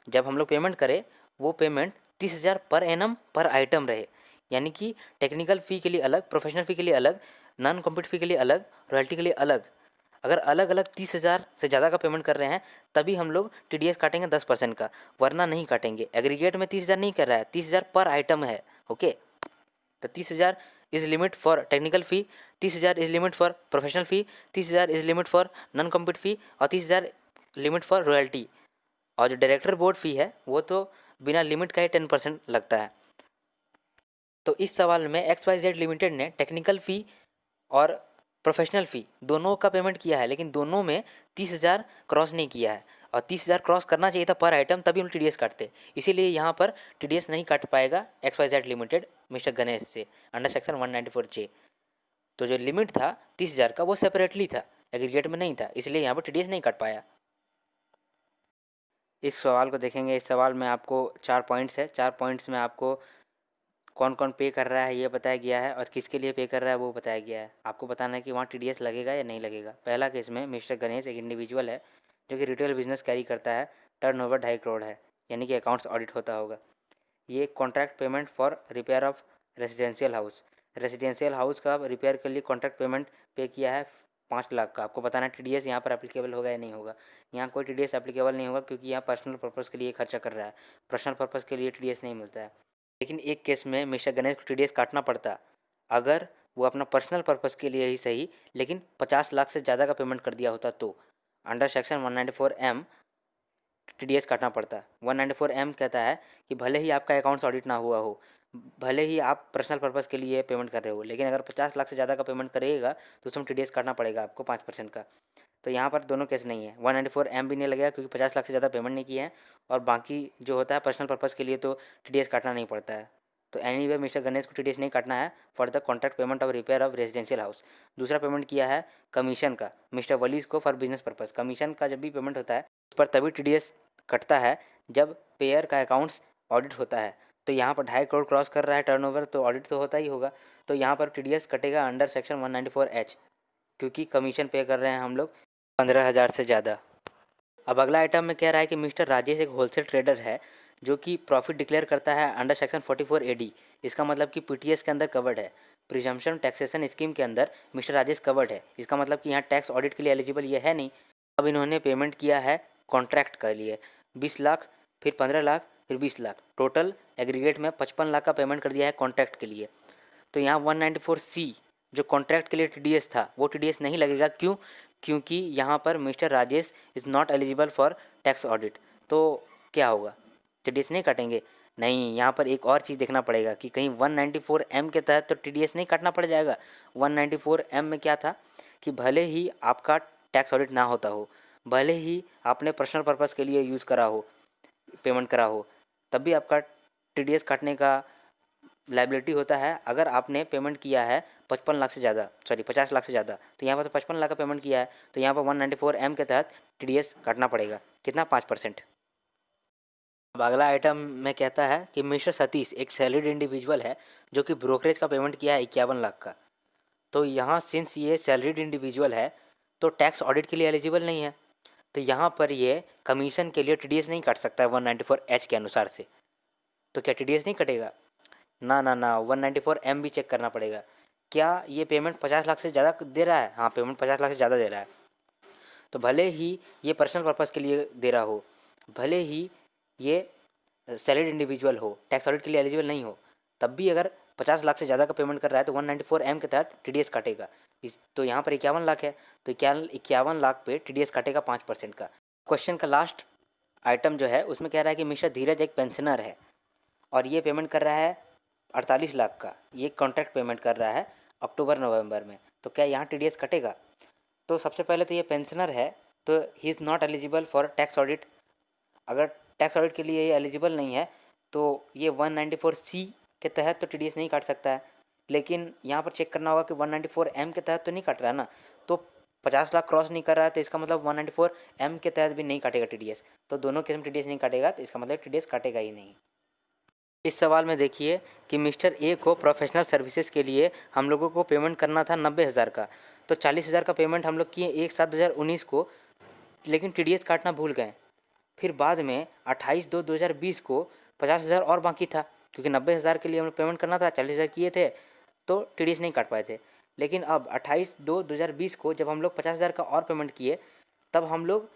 S1: जब हम लोग पेमेंट करें वो पेमेंट 30,000 पर एनम पर आइटम रहे, यानी कि टेक्निकल फ़ी के लिए अलग, प्रोफेशनल फ़ी के लिए अलग, नॉन कम्पीट फ़ी के लिए अलग, रॉयल्टी के लिए अलग। अगर अलग अलग 30,000 से ज़्यादा का पेमेंट कर रहे हैं तभी हम लोग TDS काटेंगे 10% का, वरना नहीं काटेंगे। एग्रीगेट में 30,000 नहीं कर रहा है, 30,000 पर आइटम है। ओके, तो 30,000 is limit for technical fee, 30,000 is limit for professional fee, 30,000 is limit for non compete fee, और 30,000 लिमिट फॉर रॉयल्टी। और जो डायरेक्टर बोर्ड फ़ी है वो तो बिना लिमिट का ही 10% लगता है। तो इस सवाल में XYZ लिमिटेड ने टेक्निकल फ़ी और प्रोफेशनल फ़ी दोनों का पेमेंट किया है, लेकिन दोनों में 30,000 क्रॉस नहीं किया है, और 30,000 क्रॉस करना चाहिए था पर आइटम, तभी हम TDS काटते। इसीलिए यहाँ पर TDS नहीं काट पाएगा XYZ लिमिटेड मिस्टर गणेश से अंडर सेक्शन 194J। तो जो लिमिट था 30,000 का वो सेपरेटली था, एग्रीगेट में नहीं था, इसलिए यहाँ पर TDS नहीं काट पाया। इस सवाल को देखेंगे। इस सवाल में आपको 4 पॉइंट्स है। 4 पॉइंट्स में आपको कौन कौन पे कर रहा है ये बताया गया है, और किसके लिए पे कर रहा है वो बताया गया है। आपको बताना है कि वहाँ TDS लगेगा या नहीं लगेगा। पहला केस में मिस्टर गणेश एक इंडिविजुअल है जो कि रिटेल बिजनेस कैरी करता है, टर्नओवर 2.5 करोड़ है, यानी कि अकाउंट्स ऑडिट होता होगा। ये contract payment for repair of residential house, residential house का रिपेयर के लिए कॉन्ट्रैक्ट पेमेंट पे किया है 5 लाख का। आपको बताना है TDS यहाँ पर एप्लीकेबल होगा या नहीं होगा। यहाँ कोई TDS एप्लीकेबल नहीं होगा, क्योंकि यहाँ पर्सनल पर्पज़ के लिए खर्चा कर रहा है, पर्सनल पर्पज़ के लिए TDS नहीं मिलता है। लेकिन एक केस में मिस्टर गणेश को TDS काटना पड़ता अगर वो अपना पर्सनल पर्पज़ के लिए ही सही, लेकिन 50 लाख से ज़्यादा का पेमेंट कर दिया होता, तो अंडर सेक्शन 194M TDS काटना पड़ता है। 194M कहता है कि भले ही आपका अकाउंट्स ऑडिट ना हुआ हो, भले ही आप पर्सनल पर्पज़ के लिए पेमेंट कर रहे हो, लेकिन अगर 50 लाख से ज़्यादा का पेमेंट करेगा तो उसमें TDS काटना पड़ेगा आपको 5% का। तो यहाँ पर दोनों केस नहीं है, 194M भी नहीं लगेगा क्योंकि 50 लाख से ज़्यादा पेमेंट नहीं किया है, और बाकी जो होता है पर्सनल पर्पज़ के लिए तो TDS काटना नहीं पड़ता है। तो एनीवे मिस्टर गणेश को TDS नहीं काटना है for the contract payment of repair of residential house. दूसरा पेमेंट किया है कमीशन का मिस्टर वलीस को फॉर बिजनेस पर्पज़। कमीशन का जब भी पेमेंट होता है उस पर तभी TDS कटता है जब पेयर का अकाउंट्स ऑडिट होता है। तो यहाँ पर 2.5 करोड़ क्रॉस कर रहा है टर्नओवर, तो ऑडिट तो होता ही होगा, तो यहाँ पर TDS कटेगा अंडर सेक्शन 194H, क्योंकि कमीशन पे कर रहे हैं हम लोग 15,000 से ज़्यादा। अब अगला आइटम में कह रहा है कि मिस्टर राजेश एक होलसेल ट्रेडर है जो कि प्रॉफिट डिक्लेयर करता है अंडर सेक्शन 44 एडी। इसका मतलब कि पीटीएस के अंदर कवर्ड है, प्रिजम्पशन टैक्सेशन स्कीम के अंदर मिस्टर राजेश कवर्ड है। इसका मतलब कि यहाँ टैक्स ऑडिट के लिए एलिजिबल ये है नहीं। अब इन्होंने पेमेंट किया है कॉन्ट्रैक्ट के लिए 20 लाख, फिर 15 लाख, फिर 20 लाख, टोटल एग्रीगेट में 55 लाख का पेमेंट कर दिया है कॉन्ट्रैक्ट के लिए। तो यहाँ 194C जो कॉन्ट्रैक्ट के लिए टीडीएस था वो टीडीएस नहीं लगेगा। क्यों? क्योंकि यहाँ पर mister Rajesh is not eligible for tax audit. तो क्या होगा, टीडीएस नहीं काटेंगे? नहीं, यहाँ पर एक और चीज़ देखना पड़ेगा कि कहीं 194M के तहत तो टीडीएस नहीं काटना पड़ जाएगा। 194M में क्या था कि भले ही आपका टैक्स ऑडिट ना होता हो, भले ही आपने पर्सनल पर्पज़ के लिए यूज़ करा हो, पेमेंट करा हो, तब भी आपका टीडीएस काटने का लाइबिलिटी होता है अगर आपने पेमेंट किया है 55 लाख से ज़्यादा, सॉरी 50 लाख से ज़्यादा। तो यहाँ पर तो 55 लाख का पेमेंट किया है, तो यहाँ पर 194M के तहत टीडीएस काटना पड़ेगा। कितना? 5%। अब अगला आइटम में कहता है कि मिस्टर सतीश एक सैलरीड इंडिविजुअल है जो कि ब्रोकरेज का पेमेंट किया है 51 लाख का। तो यहाँ सिंस ये सैलरीड इंडिविजुअल है तो टैक्स ऑडिट के लिए एलिजिबल नहीं है, तो यहाँ पर ये कमीशन के लिए टीडीएस नहीं काट सकता है 194H के अनुसार से। तो क्या टीडीएस नहीं कटेगा? ना ना ना, 194M भी चेक करना पड़ेगा। क्या ये पेमेंट 50 लाख से ज़्यादा दे रहा है? हाँ, पेमेंट 50 लाख से ज़्यादा दे रहा है। तो भले ही ये पर्सनल पर्पज़ के लिए दे रहा हो, भले ही ये सैलरीड इंडिविजुअल हो, टैक्स ऑडिट के लिए एलिजिबल नहीं हो, तब भी अगर 50 लाख से ज़्यादा का पेमेंट कर रहा है तो 194M के तहत टीडीएस काटेगा। तो यहाँ पर 51 लाख है, तो 51 लाख पे टीडीएस काटेगा 5% का। क्वेश्चन का लास्ट आइटम जो है उसमें कह रहा है कि मिस्टर धीरज एक पेंशनर है और ये पेमेंट कर रहा है 48 लाख का। ये कॉन्ट्रैक्ट पेमेंट कर रहा है अक्टूबर नवंबर में। तो क्या यहाँ टीडीएस कटेगा? तो सबसे पहले तो ये पेंशनर है तो he is not eligible for tax audit. अगर टैक्स ऑडिट के लिए ये एलिजिबल नहीं है तो ये 194C के तहत तो टीडीएस नहीं काट सकता है। लेकिन यहाँ पर चेक करना होगा कि 194M के तहत तो नहीं काट रहा है ना, तो 50 लाख क्रॉस नहीं कर रहा है, तो इसका मतलब 194M के तहत भी नहीं काटेगा टीडीएस। तो दोनों केस में टीडीएस नहीं काटेगा, तो इसका मतलब टीडीएस काटेगा ही नहीं। इस सवाल में देखिए कि मिस्टर ए को प्रोफेशनल सर्विसेज के लिए हम लोगों को पेमेंट करना था 90,000 का, तो 40,000 का पेमेंट हम लोग किए 1/7/2019 को, लेकिन टीडीएस काटना भूल गए। फिर बाद में 28/2/2020 को 50,000 और बाकी था, क्योंकि 90,000 के लिए हम लोग पेमेंट करना था, 40,000 किए थे तो टीडीएस नहीं काट पाए थे। लेकिन अब 28/2/2020 को जब हम लोग 50,000 का और पेमेंट किए तब हम लोग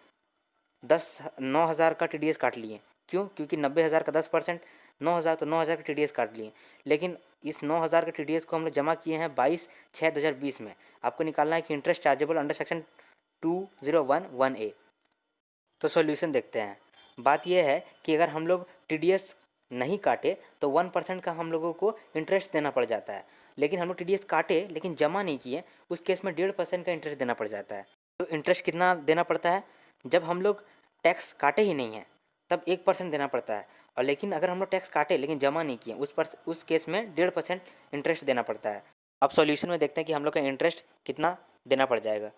S1: 9,000 का टीडीएस काट लिए। क्यों? क्योंकि 90,000 का 10%, 9,000 तो 9,000 का टीडीएस काट लिए। लेकिन इस 9,000 का टीडीएस को हम लोग जमा किए हैं 22/6/2020 में। आपको निकालना है कि interest chargeable under section 2011A। तो सॉल्यूशन देखते हैं। बात यह है कि अगर हम लोग टीडीएस नहीं काटे तो 1% का हम लोगों को इंटरेस्ट देना पड़ जाता है। लेकिन हम लोग टीडीएस काटे लेकिन जमा नहीं किए, उस केस में 1.5% का इंटरेस्ट देना पड़ जाता है। तो इंटरेस्ट कितना देना पड़ता है? जब हम लोग टैक्स काटे ही नहीं हैं तब 1% देना पड़ता है, और लेकिन अगर हम लोग टैक्स काटे लेकिन जमा नहीं किए उस केस में 1.5% इंटरेस्ट देना पड़ता है। अब सॉल्यूशन में देखते हैं कि हम लोग का इंटरेस्ट कितना देना पड़ जाएगा।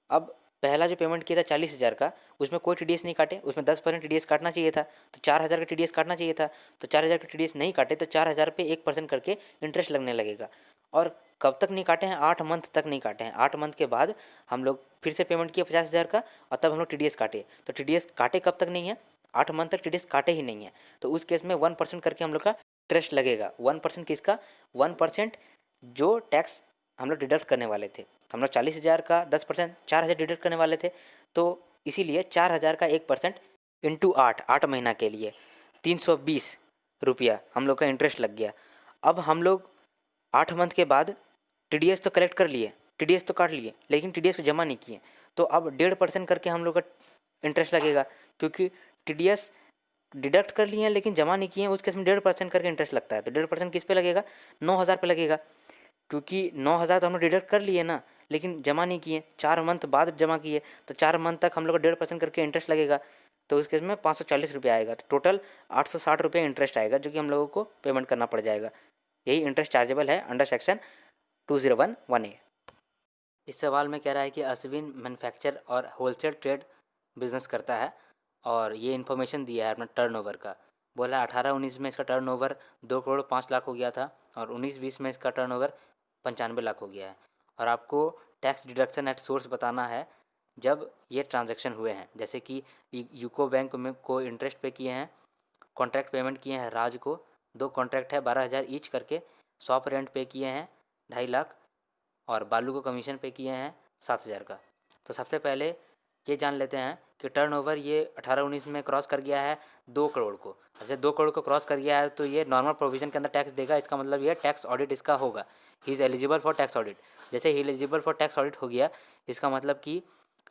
S1: अब पहला जो पेमेंट किया था 40,000 का, उसमें कोई टीडीएस नहीं काटे, उसमें 10% टीडीएस काटना चाहिए था, तो 4,000 का टीडीएस काटना चाहिए था। तो 4,000 का टीडीएस नहीं काटे तो 4,000 पे 1% करके इंटरेस्ट लगने लगेगा। और कब तक नहीं काटे हैं? 8 मंथ तक नहीं काटे हैं। 8 मंथ के बाद हम लोग फिर से पेमेंट किए 50,000 का, और तब हम लोग टीडीएस काटे। तो टीडीएस काटे कब तक नहीं है? 8 मंथ तक टीडीएस काटे ही नहीं है। तो उस केस में 1% करके हम लोग का इंटरेस्ट लगेगा। 1% किसका? 1% जो टैक्स हम लोग डिडक्ट करने वाले थे। हम लोग 40,000 का 10% 4,000 डिडक्ट करने वाले थे, तो इसीलिए 4,000 का 1% इंटू 8 महीना के लिए 320 रुपया हम लोग का इंटरेस्ट लग गया। अब हम लोग 8 मंथ के बाद टीडीएस तो कलेक्ट कर लिए, टीडीएस तो काट लिए, लेकिन टीडीएस को जमा नहीं किए। तो अब 1.5% करके हम लोग का इंटरेस्ट लगेगा, क्योंकि टीडीएस डिडक्ट कर लिए हैं लेकिन जमा नहीं किए हैं, उस केस में 1.5% करके इंटरेस्ट लगता है। तो 1.5% किस पे लगेगा? 9,000 पे लगेगा, क्योंकि 9,000 तो हम लोग डिडक्ट कर लिए ना, लेकिन जमा नहीं किए, 4 मंथ बाद जमा किए, तो 4 मंथ तक हम लोग को 1.5% करके इंटरेस्ट लगेगा। तो उस केस में 540 रुपये आएगा, तो टोटल 860 रुपये इंटरेस्ट आएगा, जो कि हम लोगों को पेमेंट करना पड़ जाएगा। यही इंटरेस्ट चार्जेबल है अंडर सेक्शन 2011A। इस सवाल में कह रहा है कि अश्विन मैन्युफैक्चर और होलसेल ट्रेड बिजनेस करता है, और ये इन्फॉर्मेशन दिया है अपना टर्नओवर का। बोला 18-19 में इसका टर्नओवर 2 करोड़ 5 लाख हो गया था, और 19-20 में इसका टर्नओवर 95 लाख हो गया है। और आपको टैक्स डिडक्शन एट सोर्स बताना है जब ये ट्रांजैक्शन हुए हैं, जैसे कि यूको बैंक में को इंटरेस्ट पे किए हैं, कॉन्ट्रैक्ट पेमेंट किए हैं राज को, 2 कॉन्ट्रैक्ट है 12,000 ईच करके, शॉप रेंट पे किए हैं 2.5 लाख और बालू को कमीशन पे किए हैं 7,000 का। तो सबसे पहले ये जान लेते हैं कि टर्नओवर ये 18-19 में क्रॉस कर गया है 2 करोड़ को। जैसे 2 करोड़ को क्रॉस कर गया है तो ये नॉर्मल प्रोविजन के अंदर टैक्स देगा, इसका मतलब ये टैक्स ऑडिट इसका होगा, he is eligible for tax audit. जैसे ही एलिजिबल फॉर टैक्स ऑडिट हो गया, इसका मतलब कि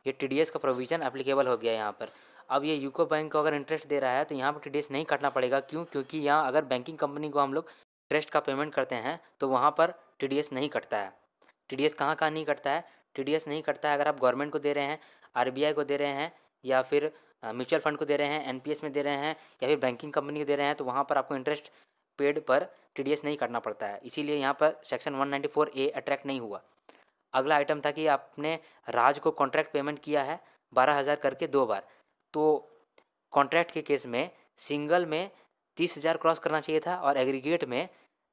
S1: ये TDS का प्रोविज़न एप्लीकेबल हो गया यहाँ पर। अब ये यूको बैंक को अगर इंटरेस्ट दे रहा है तो यहाँ पर TDS नहीं काटना पड़ेगा। क्यों? क्योंकि यहाँ अगर बैंकिंग कंपनी को हम लोग इंटरेस्ट का पेमेंट करते हैं तो वहाँ पर TDS नहीं कटता है। TDS कहाँ नहीं कटता है? TDS नहीं कटता है अगर आप गवर्नमेंट को दे रहे हैं, RBI को दे रहे हैं, या फिर म्यूचुअल फंड को दे रहे हैं, NPS में दे रहे हैं, या फिर बैंकिंग कंपनी को दे रहे हैं, तो वहाँ पर आपको इंटरेस्ट पेड पर TDS नहीं काटना पड़ता है। इसीलिए यहाँ पर सेक्शन 194A अट्रैक्ट नहीं हुआ। अगला आइटम था कि आपने राज को कॉन्ट्रैक्ट पेमेंट किया है 12,000 करके 2 बार, तो कॉन्ट्रैक्ट के केस में सिंगल में 30,000 क्रॉस करना चाहिए था और एग्रीगेट में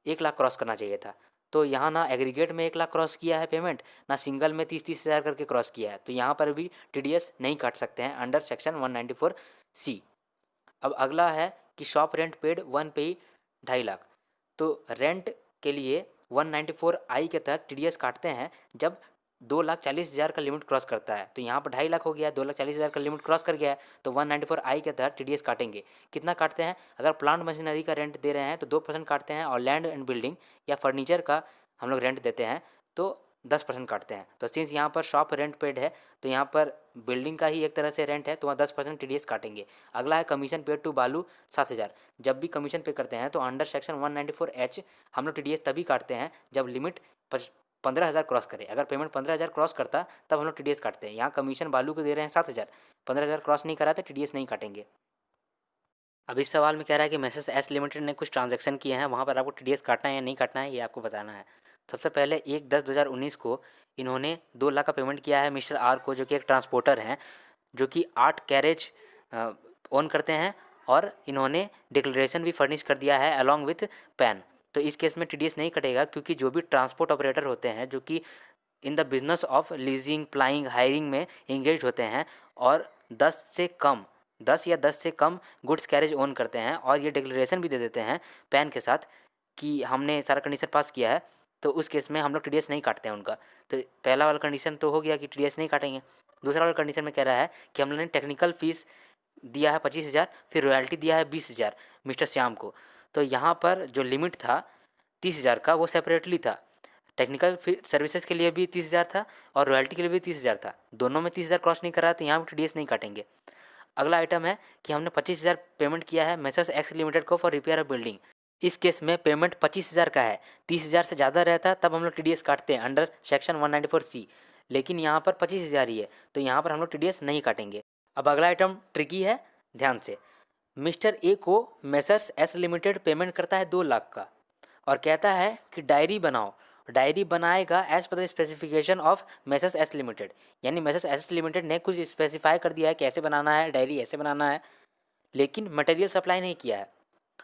S1: 1 लाख क्रॉस करना चाहिए था। तो यहाँ ना एग्रीगेट में 1 लाख क्रॉस किया है पेमेंट, ना सिंगल में 30,000 करके क्रॉस किया है, तो यहाँ पर भी TDS नहीं काट सकते हैं अंडर सेक्शन 194C। अब अगला है कि शॉप रेंट पेड 1 पे ही 2.5 लाख। तो रेंट के लिए 194I के तहत TDS काटते हैं जब 2,40,000 का लिमिट क्रॉस करता है। तो यहाँ पर 2.5 लाख हो गया, 2,40,000 का लिमिट क्रॉस कर गया है, तो 194I के तहत TDS काटेंगे। कितना काटते हैं? अगर प्लांट मशीनरी का रेंट दे रहे हैं तो 2% काटते हैं, और लैंड एंड बिल्डिंग या फर्नीचर का हम लोग रेंट देते हैं तो 10% काटते हैं। तो सिंस यहाँ पर शॉप रेंट पेड है तो यहाँ पर बिल्डिंग का ही एक तरह से रेंट है, तो वहाँ 10% TDS काटेंगे। अगला है कमीशन पेड टू बालू 7,000। जब भी कमीशन पे करते हैं तो अंडर सेक्शन 194H हम लोग TDS तभी काटते हैं जब लिमिट 15,000 क्रॉस करे। अगर पेमेंट 15,000 क्रॉस करता तब हम लोग TDS काटते हैं। यहाँ कमीशन बालू को दे रहे हैं 7,000, 15,000 क्रॉस नहीं करा तो TDS नहीं काटेंगे। अब इस सवाल में कह रहा है कि मैसेज एस लिमिटेड ने कुछ ट्रांजैक्शन किए हैं, वहाँ पर आपको TDS काटना है या नहीं काटना है, ये आपको बताना है। सबसे पहले 1/10/2019 को इन्होंने 2 लाख का पेमेंट किया है मिस्टर आर को, जो कि एक ट्रांसपोर्टर हैं, जो कि 8 कैरेज ओन करते हैं, और इन्होंने डिक्लेरेशन भी फर्निश कर दिया है अलॉन्ग विथ पैन। तो इस केस में TDS नहीं कटेगा, क्योंकि जो भी ट्रांसपोर्ट ऑपरेटर होते हैं जो कि in the business of leasing, plying, hiring में इंगेज होते हैं और 10 या 10 से कम गुड्स कैरेज ओन करते हैं, और ये डिक्लेरेशन भी दे देते हैं पैन के साथ कि हमने सारा कंडीशन पास किया है, तो उस केस में हम लोग TDS नहीं काटते हैं उनका। तो पहला वाला कंडीशन तो हो गया कि TDS नहीं काटेंगे। दूसरा वाला कंडीशन में कह रहा है कि हम लोगों ने टेक्निकल फीस दिया है 25,000, फिर रॉयल्टी दिया है 20,000 मिस्टर श्याम को। तो यहाँ पर जो लिमिट था 30,000 का वो सेपरेटली था, टेक्निकल सर्विसेज के लिए भी 30,000 था और रॉयल्टी के लिए भी 30,000 था, दोनों में 30,000 क्रॉस नहीं करा, तो यहाँ पर TDS नहीं काटेंगे। अगला आइटम है कि हमने 25,000 पेमेंट किया है मैसर्स एक्स लिमिटेड को फॉर रिपेयर ऑफ बिल्डिंग। इस केस में पेमेंट 25,000 का है, 30,000 से ज़्यादा रहता तब हम लोग TDS काटते हैं अंडर सेक्शन 194C, लेकिन यहाँ पर 25,000 ही है, तो यहाँ पर हम लोग TDS नहीं काटेंगे। अब अगला आइटम ट्रिकी है, ध्यान से। मिस्टर ए को मैसर्स एस लिमिटेड पेमेंट करता है 2 लाख का और कहता है कि डायरी बनाओ। डायरी बनाएगा as per the specification of Messrs S Limited, यानी मैसर्स एस लिमिटेड ने कुछ स्पेसिफाई कर दिया है कैसे बनाना है, डायरी ऐसे बनाना है, लेकिन मटेरियल सप्लाई नहीं किया है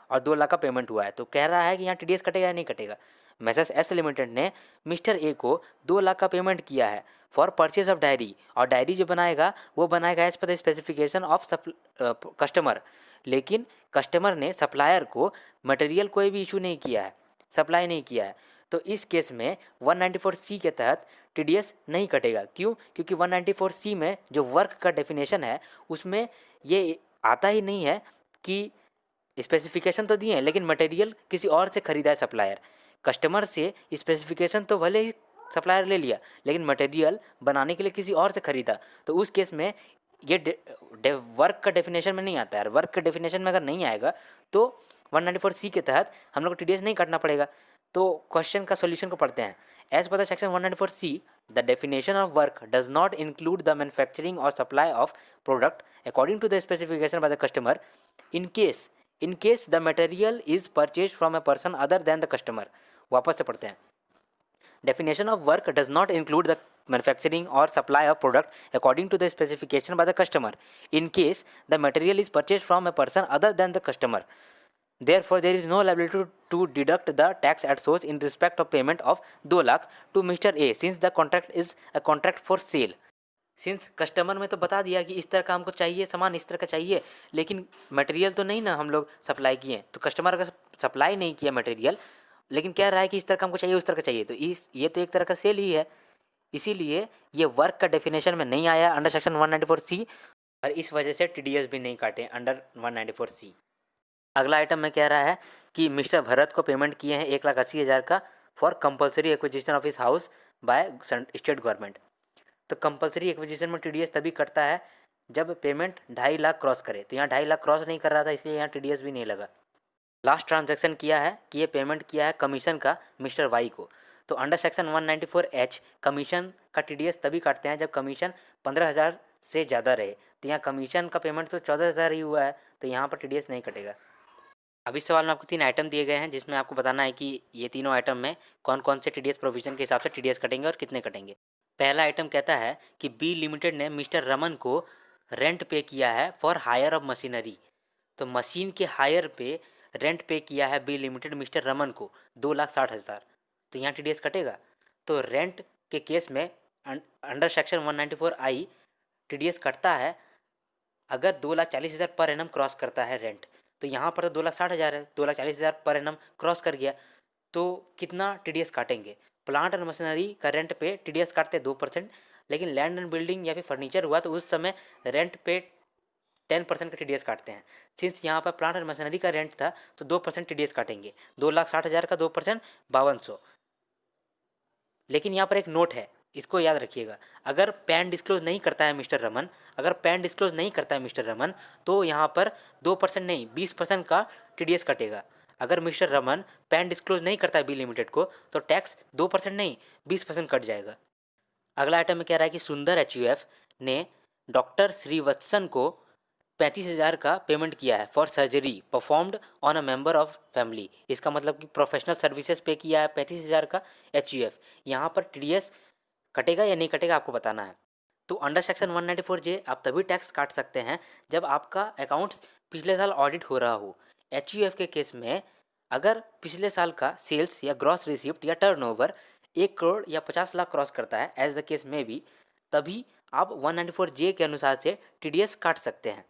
S1: और 2 लाख का पेमेंट हुआ है। तो कह रहा है कि यहाँ TDS कटेगा या नहीं कटेगा। मैसर्स एस लिमिटेड ने मिस्टर ए को 2 लाख का पेमेंट किया है फॉर परचेज ऑफ डायरी, और डायरी जो बनाएगा वो बनाएगा as per the specification of customer, लेकिन कस्टमर ने सप्लायर को मटेरियल कोई भी इशू नहीं किया है, सप्लाई नहीं किया है। तो इस केस में 194C के तहत TDS नहीं कटेगा। क्यों? क्योंकि 194C में जो वर्क का डेफिनेशन है उसमें ये आता ही नहीं है कि स्पेसिफिकेशन तो दिए हैं लेकिन मटेरियल किसी और से खरीदा है सप्लायर। कस्टमर से स्पेसिफिकेशन तो भले ही सप्लायर ले लिया लेकिन मटेरियल बनाने के लिए किसी और से खरीदा, तो उस केस में ये वर्क का डेफिनेशन में नहीं आता है। वर्क का डेफिनेशन में अगर नहीं आएगा तो 194C के तहत हम लोग को TDS नहीं काटना पड़ेगा। तो क्वेश्चन का सोल्यूशन को पढ़ते हैं। As per the section 194C, the definition of work does not include the manufacturing और supply of product according to the specification by the customer in case the material is purchased from a person other than the customer। वापस से पढ़ते हैं। Definition of work does not include the manufacturing or supply of product according to the specification by the customer in case the material is purchased from a person other than the customer। Therefore, there is no liability to deduct the tax at source in respect of payment of 2 lakh to Mr. A since the contract is a contract for sale। Since customer में तो बता दिया कि इस तरह का हमको चाहिए, सामान इस तरह का चाहिए, लेकिन मटेरियल तो नहीं ना हम लोग सप्लाई किए, तो कस्टमर अगर सप्लाई नहीं किया मटेरियल, लेकिन कह रहा है कि इस तरह का हमको चाहिए, उस तरह का चाहिए, तो ये तो एक तरह का सेल ही है। इसीलिए ये वर्क का डेफिनेशन में नहीं आया अंडर सेक्शन 194C, और इस वजह से TDS भी नहीं काटे अंडर 194C। अगला आइटम में कह रहा है कि मिस्टर भरत को पेमेंट किए हैं 1,80,000 का for compulsory acquisition of his house by state government. तो कंपलसरी एक्विजिशन में TDS तभी कटता है जब पेमेंट 2.5 लाख क्रॉस करे, तो यहाँ 2.5 लाख क्रॉस नहीं कर रहा था, इसलिए यहाँ TDS भी नहीं लगा। लास्ट ट्रांजैक्शन किया है कि ये पेमेंट किया है कमीशन का मिस्टर वाई को, तो अंडर सेक्शन 194H कमीशन का TDS तभी काटते हैं जब कमीशन 15,000 से ज़्यादा रहे, तो यहाँ कमीशन का पेमेंट तो 14,000 ही हुआ है, तो यहाँ पर TDS नहीं कटेगा। अब इस सवाल में आपको 3 आइटम दिए गए हैं, जिसमें आपको बताना है कि ये तीनों आइटम में कौन कौन से TDS प्रोविजन के हिसाब से TDS कटेंगे और कितने कटेंगे। पहला आइटम कहता है कि बी लिमिटेड ने मिस्टर रमन को रेंट पे किया है फॉर हायर ऑफ मशीनरी, तो मशीन के हायर पे रेंट पे किया है बी लिमिटेड मिस्टर रमन को 2,60,000, तो यहाँ TDS कटेगा। तो रेंट के केस में अंडर सेक्शन 194I TDS कटता है अगर 2,40,000 पर एनम क्रॉस करता है रेंट, तो यहाँ पर तो 2,60,000 है, 2,40,000 पर एनम क्रॉस कर गया, तो कितना TDS काटेंगे। प्लांट और मशीनरी का रेंट पे TDS काटते 2%, लेकिन लैंड एंड बिल्डिंग या फिर फर्नीचर हुआ तो उस समय रेंट पे 10% का TDS काटते हैं। सिंस यहाँ पर प्लांट और मशीनरी का रेंट था तो 2% TDS काटेंगे, 2,60,000 का 2% 5,200। लेकिन यहाँ पर एक नोट है, इसको याद रखिएगा, अगर पैन डिस्क्लोज नहीं करता है मिस्टर रमन, अगर पैन डिस्क्लोज नहीं करता है मिस्टर रमन, तो यहाँ पर 2% नहीं 20% का TDS कटेगा। अगर मिस्टर रमन पैन डिस्क्लोज नहीं करता है बी लिमिटेड को, तो टैक्स 2% नहीं 20% कट जाएगा। अगला आइटम में कह रहा है कि सुंदर HUF ने डॉक्टर श्रीवत्सन को 35,000 का पेमेंट किया है for surgery performed on a member of family. इसका मतलब कि प्रोफेशनल सर्विसेज पे किया है 35,000 का HUF। यहाँ पर TDS कटेगा या नहीं कटेगा आपको बताना है। तो अंडर सेक्शन 194J आप तभी टैक्स काट सकते हैं जब आपका अकाउंट्स पिछले साल ऑडिट हो रहा हो। HUF के केस में अगर पिछले साल का सेल्स या ग्रॉस रिसिप्ट या टर्नओवर 1 करोड़ या 50 लाख क्रॉस करता है, एज द केस में भी, तभी आप 194J के अनुसार से TDS काट सकते हैं।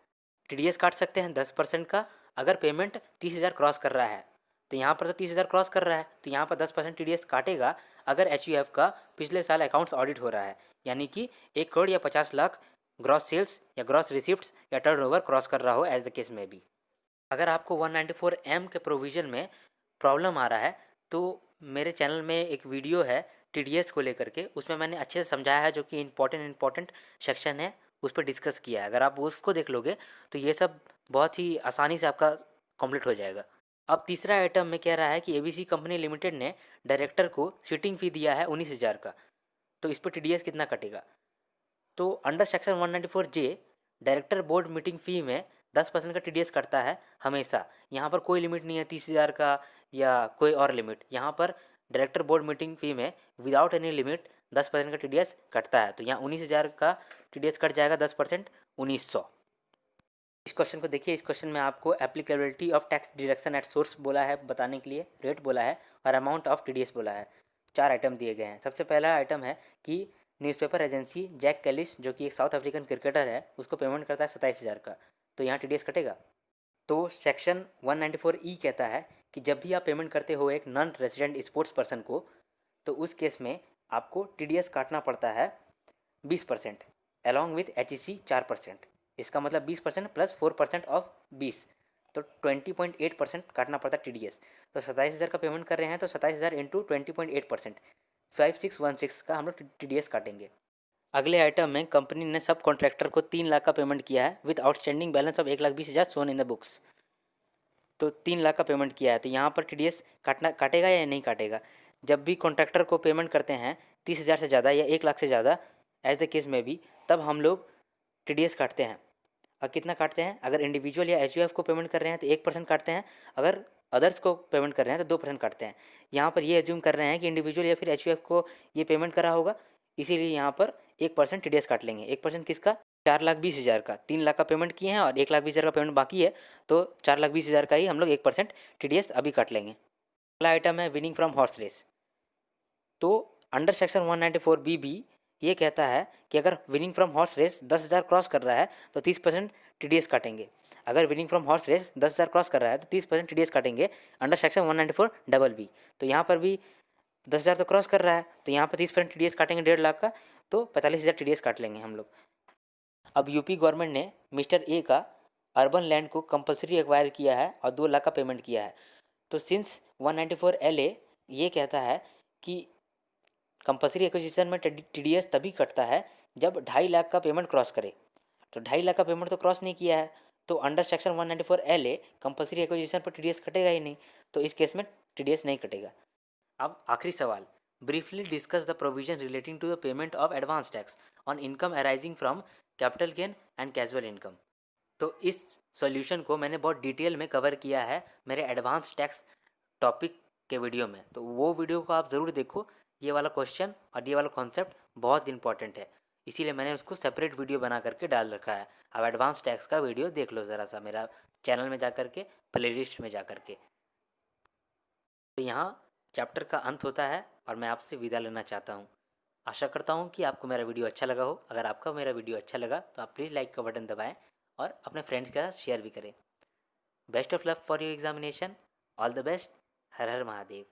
S1: TDS काट सकते हैं 10% का अगर पेमेंट 30,000 क्रॉस कर रहा है, तो यहाँ पर तो 30,000 क्रॉस कर रहा है, तो यहाँ पर 10% TDS काटेगा अगर HUF का पिछले साल अकाउंट्स ऑडिट हो रहा है, यानी कि 1 करोड़ या 50 लाख ग्रॉस सेल्स या ग्रॉस रिसिप्ट्स या टर्नओवर क्रॉस कर रहा हो, एज द केस में भी। अगर आपको 194M के प्रोविज़न में प्रॉब्लम आ रहा है तो मेरे चैनल में एक वीडियो है TDS को लेकर के, उसमें मैंने अच्छे से समझाया है, जो कि इम्पॉर्टेंट सेक्शन है, उस पर डिस्कस किया है। अगर आप उसको देख लोगे तो ये सब बहुत ही आसानी से आपका कंप्लीट हो जाएगा। अब तीसरा आइटम में कह रहा है कि ABC कंपनी लिमिटेड ने डायरेक्टर को सीटिंग फ़ी दिया है 19,000 का, तो इस पर TDS कितना कटेगा। तो under section 194J director board meeting fee में 10% का TDS कटता है हमेशा। यहाँ पर कोई लिमिट नहीं है 30,000 का या कोई और लिमिट, यहाँ पर डायरेक्टर बोर्ड मीटिंग फ़ी में विदाउट एनी लिमिट 10% का TDS कटता है, तो यहाँ 19,000 का TDS कट जाएगा 10%, 1,900। इस क्वेश्चन को देखिए, इस क्वेश्चन में आपको applicability of tax deduction at source बोला है बताने के लिए, रेट बोला है और अमाउंट ऑफ TDS बोला है। 4 आइटम दिए गए हैं। सबसे पहला आइटम है कि न्यूज़पेपर एजेंसी जैक कैलिस, जो कि एक साउथ अफ्रीकन क्रिकेटर है, उसको पेमेंट करता है 27,000 का, तो यहाँ TDS कटेगा। तो सेक्शन 194E कहता है कि जब भी आप पेमेंट करते हो एक नॉन रेजिडेंट स्पोर्ट्स पर्सन को, तो उस केस में आपको TDS काटना पड़ता है 20% अलॉन्ग विथ HEC 4%। इसका मतलब 20% प्लस 4% ऑफ 20, तो 20.8% काटना पड़ता है TDS। तो 27,000 का पेमेंट कर रहे हैं तो 27,000 इंटू 20.8%, 5616 का हम लोग TDS काटेंगे। अगले आइटम में कंपनी ने सब कॉन्ट्रैक्टर को 3 लाख का पेमेंट किया है with outstanding balance of 1,20,000 shown in the books. तो 3 लाख का पेमेंट किया है, तो यहाँ पर TDS काटेगा या नहीं काटेगा। जब भी कॉन्ट्रैक्टर को पेमेंट करते हैं 30,000 से ज़्यादा या 1 लाख से ज़्यादा, एज द केस में भी, तब हम लोग TDS काटते हैं। और कितना काटते हैं, अगर इंडिविजुअल या HUF को पेमेंट कर रहे हैं तो 1% काटते हैं, अगर अदर्स को पेमेंट कर रहे हैं तो 2% काटते हैं। यहाँ पर ये एज्यूम कर रहे हैं कि इंडिविजुअल या फिर HUF को ये पेमेंट करा होगा, इसीलिए यहाँ पर 1% TDS काट लेंगे। 1% किसका, 4,20,000 का। 3 लाख का पेमेंट किए हैं और 1,20,000 का पेमेंट बाकी है, तो 4,20,000 का ही हम लोग 1% TDS अभी काट लेंगे। अगला आइटम है विनिंग फ्रॉम हॉर्स रेस। तो अंडर सेक्शन 194B भी ये कहता है कि अगर winning from horse race 10,000 cross कर रहा है तो 30% TDS काटेंगे। अगर winning from horse race 10,000 cross कर रहा है तो 30% TDS काटेंगे अंडर सेक्शन 194BB। तो यहाँ पर भी 10,000 तो क्रॉस कर रहा है, तो यहाँ पर 30% TDS काटेंगे 1.5 लाख का, तो 45,000 TDS काट लेंगे हम लोग। अब यूपी गवर्नमेंट ने मिस्टर ए का अर्बन लैंड को कंपलसरी एक्वायर किया है और 2 लाख का पेमेंट किया है। तो सिंस 194LA ये कहता है कि कंपलसरी एक्विजिशन में TDS तभी कटता है जब 2.5 लाख का पेमेंट क्रॉस करे। तो 2.5 लाख का पेमेंट तो क्रॉस नहीं किया है, तो under section 194LA compulsory acquisition पर TDS कटेगा ही नहीं, तो इस केस में TDS नहीं कटेगा। अब आखिरी सवाल, briefly discuss the provision relating to the payment of advance tax on income arising from capital gain and casual income. तो इस सॉल्यूशन को मैंने बहुत डिटेल में कवर किया है मेरे एडवांस टैक्स टॉपिक के वीडियो में, तो वो वीडियो को आप ज़रूर देखो। ये वाला क्वेश्चन और ये वाला कॉन्सेप्ट बहुत इंपॉर्टेंट है, इसीलिए मैंने उसको सेपरेट वीडियो बना करके डाल रखा है। अब एडवांस टैक्स का वीडियो देख लो ज़रा सा मेरा चैनल में जा करके, प्लेलिस्ट में जा करके। तो यहाँ चैप्टर का अंत होता है और मैं आपसे विदा लेना चाहता हूँ। आशा करता हूँ कि आपको मेरा वीडियो अच्छा लगा हो। अगर आपका मेरा वीडियो अच्छा लगा तो आप प्लीज़ लाइक का बटन दबाएं और अपने फ्रेंड्स के साथ शेयर भी करें। Best of luck for your examination, all the best. Her her Mahadev.